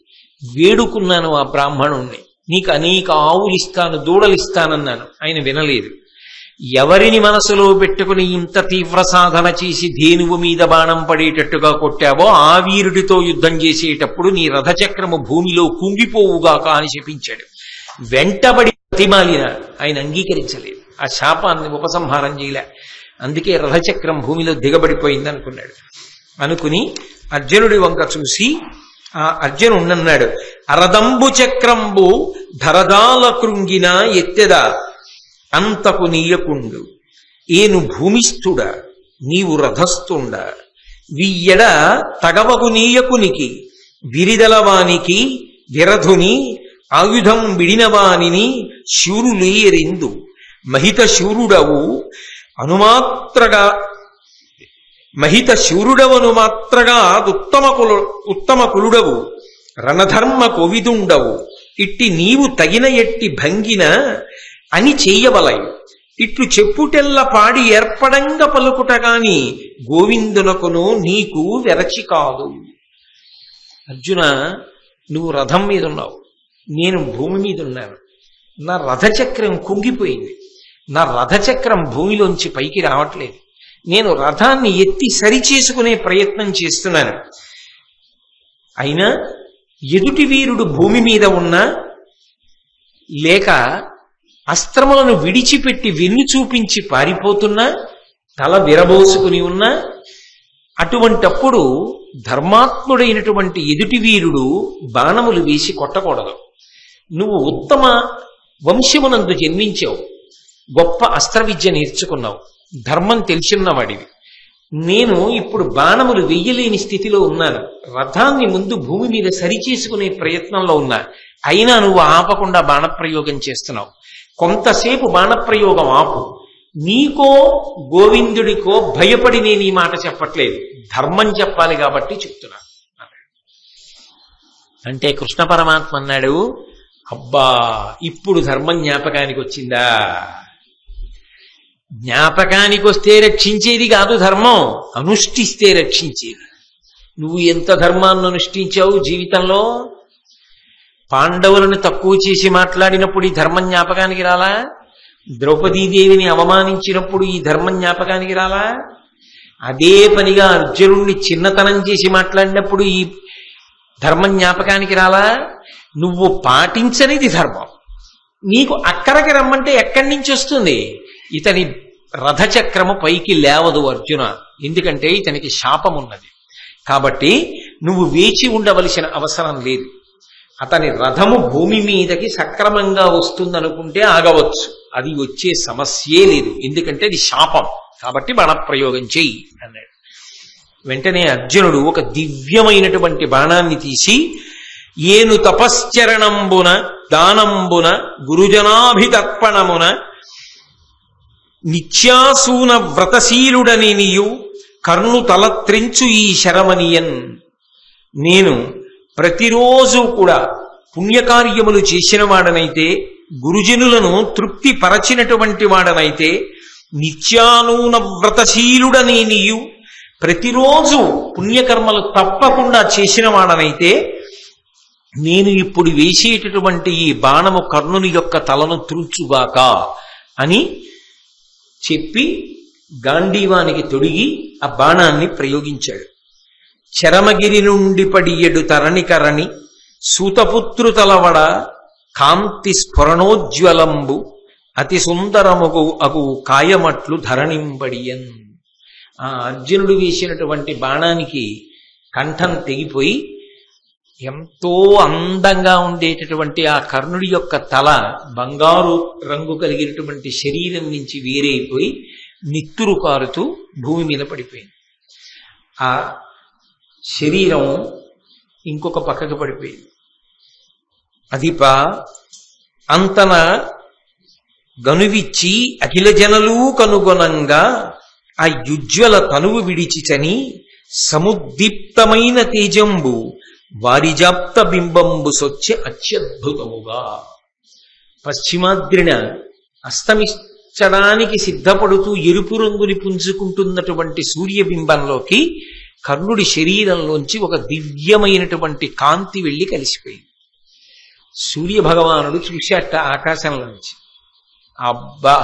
వేడుకున్నాను ఆ బ్రాహ్మణుణ్ణి, నీకు అనేక ఆవులిస్తాను, దూడలిస్తానన్నాను. ఆయన వినలేదు. ఎవరిని మనసులో పెట్టుకుని ఇంత తీవ్ర సాధన చేసి ధేనువు మీద బాణం పడేటట్టుగా కొట్టావో ఆ వీరుడితో యుద్ధం చేసేటప్పుడు నీ రథచక్రము భూమిలో కుంగిపోవుగాక అని శపించాడు. వెంటబడి ప్రతిమాలిన ఆయన అంగీకరించలేదు, ఆ శాపాన్ని ఉపసంహారం చేయలే. అందుకే రథచక్రం భూమిలో దిగబడిపోయింది అనుకున్నాడు. అనుకుని అర్జునుడి వంక చూసి ఆ అర్జునుడన్నాడు, అరదంబు చక్రంబు ధరదాల కృంగిన ఎత్తెద అంతకు నీయకుండు, ఏను భూమిస్థుడ నీవు రథస్థుండ, వియ్యడ తగవగు నీయకునికి విరిదలవానికి విరధుని ఆయుధం విడినవానిని శూరులేయరిందు, మహిత శూరుడవు మాత్రగా ఉత్తమ కులుడవు రణధర్మ కోవిదుండవు, ఇట్టి నీవు తగిన ఎట్టి భంగిన అని చెయ్యవలయు, ఇట్లు చెప్పుటెల్ల పాడి ఏర్పడంగా పలుకుట గాని గోవిందునకును నీకు వెరచి కాదు. అర్జున, నువ్వు రథం మీద ఉన్నావు, నేను భూమి మీద ఉన్నాను. నా రథచక్రం కుంగిపోయింది, నా రథచక్రం భూమిలోంచి పైకి రావట్లేదు. నేను రథాన్ని ఎత్తి సరిచేసుకునే ప్రయత్నం చేస్తున్నాను. అయినా ఎదుటి వీరుడు భూమి మీద ఉన్నా, లేక అస్త్రములను విడిచిపెట్టి వెన్ను చూపించి పారిపోతున్నా, తల విరబోసుకుని ఉన్నా, అటువంటప్పుడు ధర్మాత్ముడైనటువంటి ఎదుటి వీరుడు బాణములు వేసి కొట్టకూడదు. నువ్వు ఉత్తమ వంశమునందు జన్మించావు, గొప్ప అస్త్ర విద్య నేర్చుకున్నావు, ధర్మం తెలిసిన్నవాడివి. నేను ఇప్పుడు బాణములు వెయ్యలేని స్థితిలో ఉన్నాను, రథాన్ని ముందు భూమి మీద సరిచేసుకునే ప్రయత్నంలో ఉన్నా. అయినా నువ్వు ఆపకుండా బాణప్రయోగం చేస్తున్నావు. కొంతసేపు బాణప్రయోగం ఆపు. నీకో గోవిందుడికో భయపడి నేను ఈ మాట చెప్పట్లేదు, ధర్మం చెప్పాలి కాబట్టి చెప్తున్నా. అంటే కృష్ణ పరమాత్మ అన్నాడు, అబ్బా ఇప్పుడు ధర్మం జ్ఞాపకానికి వచ్చిందా? జ్ఞాపకానికి వస్తే రక్షించేది కాదు ధర్మం, అనుష్ఠిస్తే రక్షించేది. నువ్వు ఎంత ధర్మాన్ని అనుష్ఠించావు జీవితంలో? పాండవులను తక్కువ చేసి మాట్లాడినప్పుడు ఈ ధర్మం జ్ఞాపకానికి రాలా? ద్రౌపదీదేవిని అవమానించినప్పుడు ఈ ధర్మం జ్ఞాపకానికి రాలా? అదే పనిగా అర్జునుణ్ణి చిన్నతనం చేసి మాట్లాడినప్పుడు ఈ ధర్మం జ్ఞాపకానికి రాలా? నువ్వు పాటించనిది ధర్మం. నీకు అక్కడికి రమ్మంటే ఎక్కడి నుంచి వస్తుంది? ఇతని రథచక్రము పైకి లేవదు అర్జున, ఎందుకంటే ఇతనికి శాపం ఉన్నది. కాబట్టి నువ్వు వేచి ఉండవలసిన అవసరం లేదు. అతని రథము భూమి మీదకి సక్రమంగా వస్తుందనుకుంటే ఆగవచ్చు, అది వచ్చే సమస్యే లేదు, ఎందుకంటే అది శాపం. కాబట్టి బాణప్రయోగం చెయ్యి అన్నాడు. వెంటనే అర్జునుడు ఒక దివ్యమైనటువంటి బాణాన్ని తీసి, ఏను తపశ్చరణంబున దానంబున గురుజనాభితర్పణమున నిత్యాసూన వ్రతశీలుడనియు కర్ణు తలత్రించు ఈ శరమనియన్. నేను ప్రతిరోజు కూడా పుణ్యకార్యములు చేసిన వాడనైతే, గురుజనులను తృప్తి పరచినటువంటి వాడనైతే, నిత్యానూన వ్రతశీలుడనియు ప్రతిరోజు పుణ్యకర్మలు తప్పకుండా చేసిన వాడనైతే, నేను ఇప్పుడు వేసేటటువంటి ఈ బాణము కర్ణుని యొక్క తలను త్రుంచుగాక అని చెప్పి గాంధీవానికి తొడిగి ఆ బాణాన్ని ప్రయోగించాడు. చరమగిరి నుండి పడియడు తరణికరణి సూతపుత్రు తలవడ కాంతి స్ఫురణోజ్వలంబు అతి సుందరముగు అగు కాయమట్లు ధరణింబడియన్. ఆ అర్జునుడు వేసినటువంటి బాణానికి కంఠం తెగిపోయి ఎంతో అందంగా ఉండేటటువంటి ఆ కర్ణుడి యొక్క తల బంగారు రంగు కలిగినటువంటి శరీరం నుంచి వేరైపోయి నిత్తురు కారుతూ భూమి మీద పడిపోయింది. ఆ శరీరం ఇంకొక పక్కకు పడిపోయింది. అదిప అంతన గనువిచ్చి అఖిల జనలు కనుగొనంగా ఆ యుజ్వల తనువు విడిచిచని సముద్దీప్తమైన తేజంబు వారిజాప్త బింబంబు సొచ్చె అత్యద్భుతముగా. పశ్చిమాద్రిన అస్తమించడానికి సిద్ధపడుతూ ఎరుపు రంగుని పుంజుకుంటున్నటువంటి సూర్యబింబంలోకి కర్ణుడి శరీరంలోంచి ఒక దివ్యమైనటువంటి కాంతి వెళ్ళి కలిసిపోయింది. సూర్య భగవానుడు చూశాట ఆకాశంలోంచి, అబ్బా,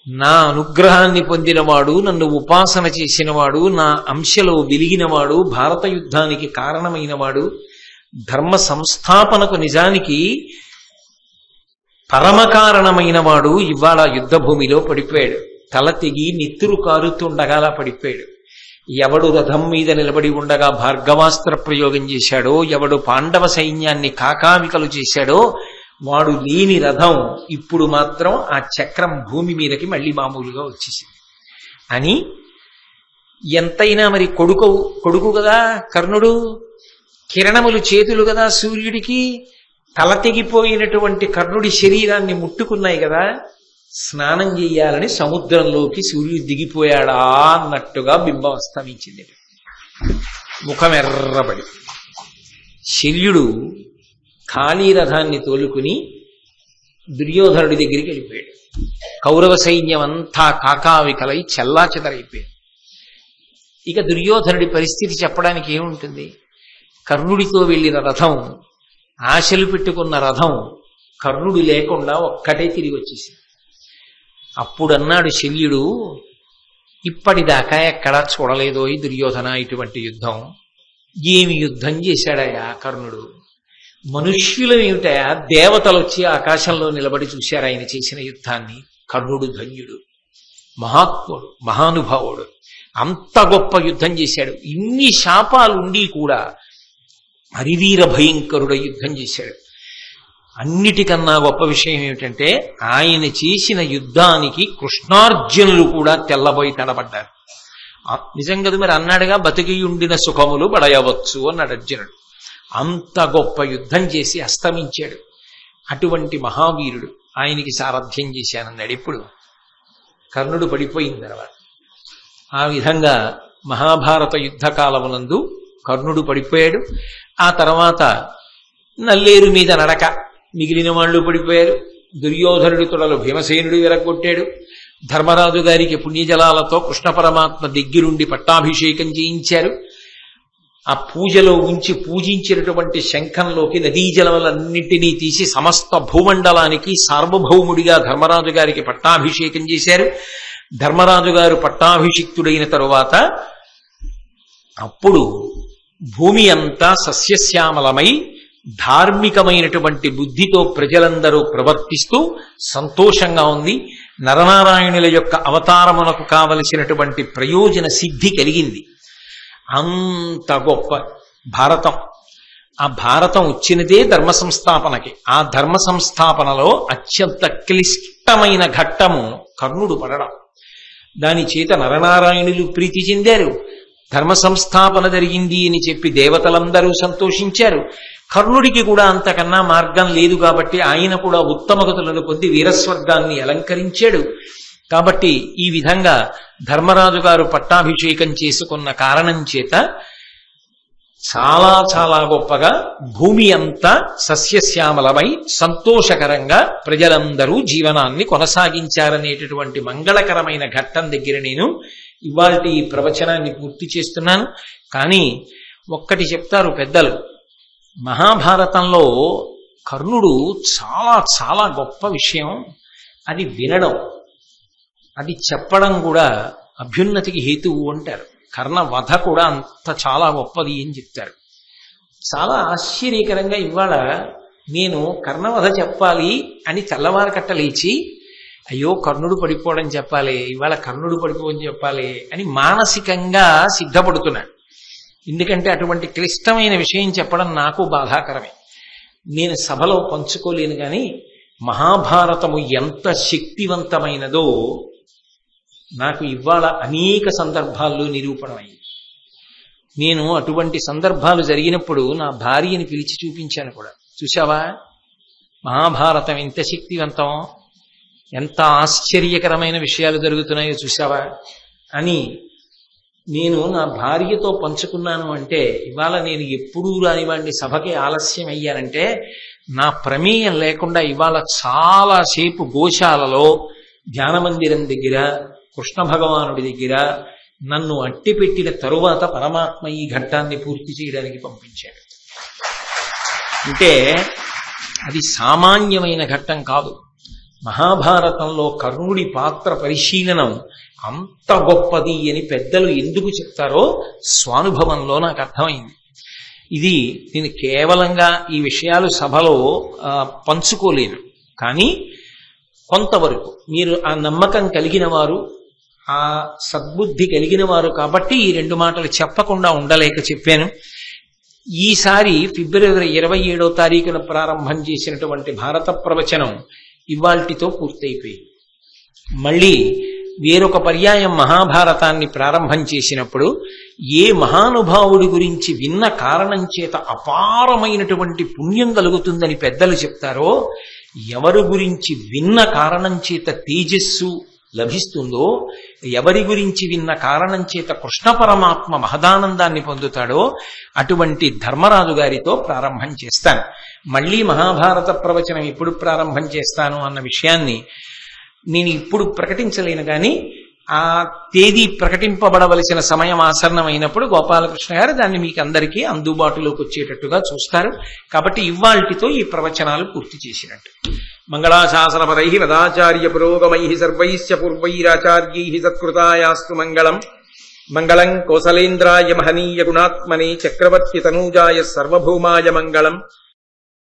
నా అనుగ్రహాన్ని పొందినవాడు, నన్ను ఉపాసన చేసినవాడు, నా అంశలో వెలిగినవాడు, భారత యుద్ధానికి కారణమైనవాడు, ధర్మ సంస్థాపనకు నిజానికి పరమ కారణమైనవాడు ఇవాళ యుద్ధ భూమిలో పడిపోయాడు. తల తెగి నిత్తురు కారుతుండగా అలా పడిపోయాడు. ఎవడు రథం మీద నిలబడి ఉండగా భార్గవాస్త్ర ప్రయోగం చేశాడో, ఎవడు పాండవ సైన్యాన్ని కాకావికలు చేశాడో, వాడు లేని రథం ఇప్పుడు మాత్రం ఆ చక్రం భూమి మీదకి మళ్ళీ మామూలుగా వచ్చేసింది అని. ఎంతైనా మరి కొడుకు కదా కర్ణుడు, కిరణములు చేతులు కదా సూర్యుడికి. తల తెగిపోయినటువంటి కర్ణుడి శరీరాన్ని ముట్టుకున్నాయి కదా, స్నానం చెయ్యాలని సముద్రంలోకి సూర్యుడు దిగిపోయాడా అన్నట్టుగా బింబం అస్తమించింది. ముఖం ఎర్రబడి శల్యుడు ఖాళీ రథాన్ని తోలుకుని దుర్యోధనుడి దగ్గరికి వెళ్ళిపోయాడు. కౌరవ సైన్యం అంతా కాకావికలై చెల్లాచెదరైపోయింది. ఇక దుర్యోధనుడి పరిస్థితి చెప్పడానికి ఏముంటుంది? కర్ణుడితో వెళ్ళిన రథం, ఆశలు పెట్టుకున్న రథం కర్ణుడు లేకుండా ఒక్కటే తిరిగి వచ్చేసింది. అప్పుడన్నాడు శల్యుడు, ఇప్పటిదాకా ఎక్కడా చూడలేదో ఈ దుర్యోధన ఇటువంటి యుద్ధం. ఏమి యుద్ధం చేశాడయా కర్ణుడు! మనుష్యులమేమిటయా, దేవతలు వచ్చి ఆకాశంలో నిలబడి చూశారు ఆయన చేసిన యుద్ధాన్ని. కర్ణుడు ధన్యుడు, మహాత్ముడు, మహానుభావుడు, అంత గొప్ప యుద్ధం చేశాడు. ఇన్ని శాపాలుండి కూడా హరివీర భయంకరుడ యుద్ధం చేశాడు. అన్నిటికన్నా గొప్ప విషయం ఏమిటంటే ఆయన చేసిన యుద్ధానికి కృష్ణార్జునులు కూడా తెల్లబోయి తడబడ్డారు. నిజం కదా మరి, అన్నాడుగా బతికియుండిన సుఖములు పడయవచ్చు అన్నాడు అర్జునుడు. అంత గొప్ప యుద్ధం చేసి అస్తమించాడు. అటువంటి మహావీరుడు ఆయనకి సారథ్యం చేశానన్నాడు. ఎప్పుడు? కర్ణుడు పడిపోయిన తర్వాత. ఆ విధంగా మహాభారత యుద్ధకాలమునందు కర్ణుడు పడిపోయాడు. ఆ తర్వాత నల్లేరు మీద నడక, మిగిలిన వాళ్ళు పడిపోయారు. దుర్యోధనుడి తొడలు భీమసేనుడు విరగొట్టాడు. ధర్మరాజు గారికి పుణ్యజలాలతో కృష్ణ పరమాత్మ దగ్గరుండి పట్టాభిషేకం చేయించారు. ఆ పూజలో ఉంచి పూజించినటువంటి శంఖంలోకి నదీ జలములన్నింటినీ తీసి సమస్త భూమండలానికి సార్వభౌముడిగా ధర్మరాజు గారికి పట్టాభిషేకం చేశారు. ధర్మరాజు గారు పట్టాభిషిక్తుడైన తరువాత అప్పుడు భూమి అంతా సస్యశ్యామలమై ధార్మికమైనటువంటి బుద్ధితో ప్రజలందరూ ప్రవర్తిస్తూ సంతోషంగా ఉంది. నరనారాయణుల యొక్క అవతారమునకు కావలసినటువంటి ప్రయోజన సిద్ధి కలిగింది. అంత గొప్ప భారతం. ఆ భారతం వచ్చినదే ధర్మ సంస్థాపనకి. ఆ ధర్మ సంస్థాపనలో అత్యంత క్లిష్టమైన ఘట్టము కర్ణుడు పడడం. దాని చేత నరనారాయణులు ప్రీతి చెందారు. ధర్మ సంస్థాపన జరిగింది అని చెప్పి దేవతలందరూ సంతోషించారు. కర్ణుడికి కూడా అంతకన్నా మార్గం లేదు కాబట్టి ఆయన కూడా ఉత్తమగతులను పొంది వీరస్వర్గాన్ని అలంకరించాడు. కాబట్టి ఈ విధంగా ధర్మరాజు గారు పట్టాభిషేకం చేసుకున్న కారణం చేత చాలా చాలా గొప్పగా భూమి అంతా సస్యశ్యామలమై సంతోషకరంగా ప్రజలందరూ జీవనాన్ని కొనసాగించారనేటటువంటి మంగళకరమైన ఘట్టం దగ్గర నేను ఇవాల్టి ఈ ప్రవచనాన్ని పూర్తి చేస్తున్నాను. కానీ ఒక్కటి చెప్తారు పెద్దలు, మహాభారతంలో కర్ణుడు చాలా చాలా గొప్ప విషయం. అది వినడం, అది చెప్పడం కూడా అభ్యున్నతికి హేతువు అంటారు. కర్ణ వధ కూడా అంత చాలా గొప్పది అని చెప్తారు. చాలా ఆశ్చర్యకరంగా ఇవాళ నేను కర్ణవధ చెప్పాలి అని తెల్లవారకట్ట లేచి అయ్యో కర్ణుడు పడిపోవడం చెప్పాలి, ఇవాళ కర్ణుడు పడిపోవడం చెప్పాలి అని మానసికంగా సిద్ధపడుతున్నాను. ఎందుకంటే అటువంటి క్లిష్టమైన విషయం చెప్పడం నాకు బాధాకరమే. నేను సభలో పంచుకోలేను. కానీ మహాభారతము ఎంత శక్తివంతమైనదో నాకు ఇవాళ అనేక సందర్భాల్లో నిరూపణమైంది. నేను అటువంటి సందర్భాలు జరిగినప్పుడు నా భార్యని పిలిచి చూపించాను కూడా. చూసావా మహాభారతం ఎంత శక్తివంతం, ఎంత ఆశ్చర్యకరమైన విషయాలు జరుగుతున్నాయో చూసావా అని నేను నా భార్యతో పంచుకున్నాను. అంటే ఇవాళ నేను ఎప్పుడూ రానివాడిని సభకి ఆలస్యం అయ్యానంటే నా ప్రమేయం లేకుండా ఇవాళ చాలాసేపు గోశాలలో ధ్యానమందిరం దగ్గర కృష్ణ భగవానుడి దగ్గర నన్ను అట్టిపెట్టిన తరువాత పరమాత్మ ఈ ఘట్టాన్ని పూర్తి చేయడానికి పంపించాడు. అంటే అది సామాన్యమైన ఘట్టం కాదు. మహాభారతంలో కర్ణుడి పాత్ర పరిశీలనం అంత గొప్పది అని పెద్దలు ఎందుకు చెప్తారో స్వానుభవంలో నాకు అర్థమైంది. ఇది నేను కేవలంగా ఈ విషయాలు సభలో పంచుకోలేను. కానీ కొంతవరకు మీరు ఆ నమ్మకం కలిగిన వారు, ఆ సద్బుద్ధి కలిగిన వారు కాబట్టి ఈ రెండు మాటలు చెప్పకుండా ఉండలేక చెప్పాను. ఈసారి ఫిబ్రవరి 27వ తారీఖున ప్రారంభం చేసినటువంటి భారత ప్రవచనం ఇవాల్టితో పూర్తయిపోయింది. మళ్ళీ వేరొక పర్యాయం మహాభారతాన్ని ప్రారంభం చేసినప్పుడు ఏ మహానుభావుడి గురించి విన్న కారణం చేత అపారమైనటువంటి పుణ్యం కలుగుతుందని పెద్దలు చెప్తారో, ఎవరి గురించి విన్న కారణం చేత తేజస్సు లభిస్తుందో, ఎవరి గురించి విన్న కారణం చేత కృష్ణ పరమాత్మ మహదానందాన్ని పొందుతాడో అటువంటి ధర్మరాజు గారితో ప్రారంభం చేస్తాను. మళ్ళీ మహాభారత ప్రవచనం ఎప్పుడు ప్రారంభం చేస్తాను అన్న విషయాన్ని నేను ఇప్పుడు ప్రకటించలేను కానీ ఆ తేదీ ప్రకటింపబడవలసిన సమయం ఆసన్నమైనప్పుడు గోపాలకృష్ణ గారు దాన్ని మీకు అందరికీ అందుబాటులోకి వచ్చేటట్టుగా చూస్తారు. కాబట్టి ఇవాల్టితో ఈ ప్రవచనాలు పూర్తి చేసినట్టు. మంగళాశాసనపరై వేదాచార్య పురోగమై సర్వైశ్చ పూర్వైరాచార్యై సత్కృతాయాస్తు మంగళం. మంగళం కోసలేంద్రాయ మహనీయ గుణాత్మనే చక్రవర్తి తనూజాయ సర్వభౌమాయ మంగళం.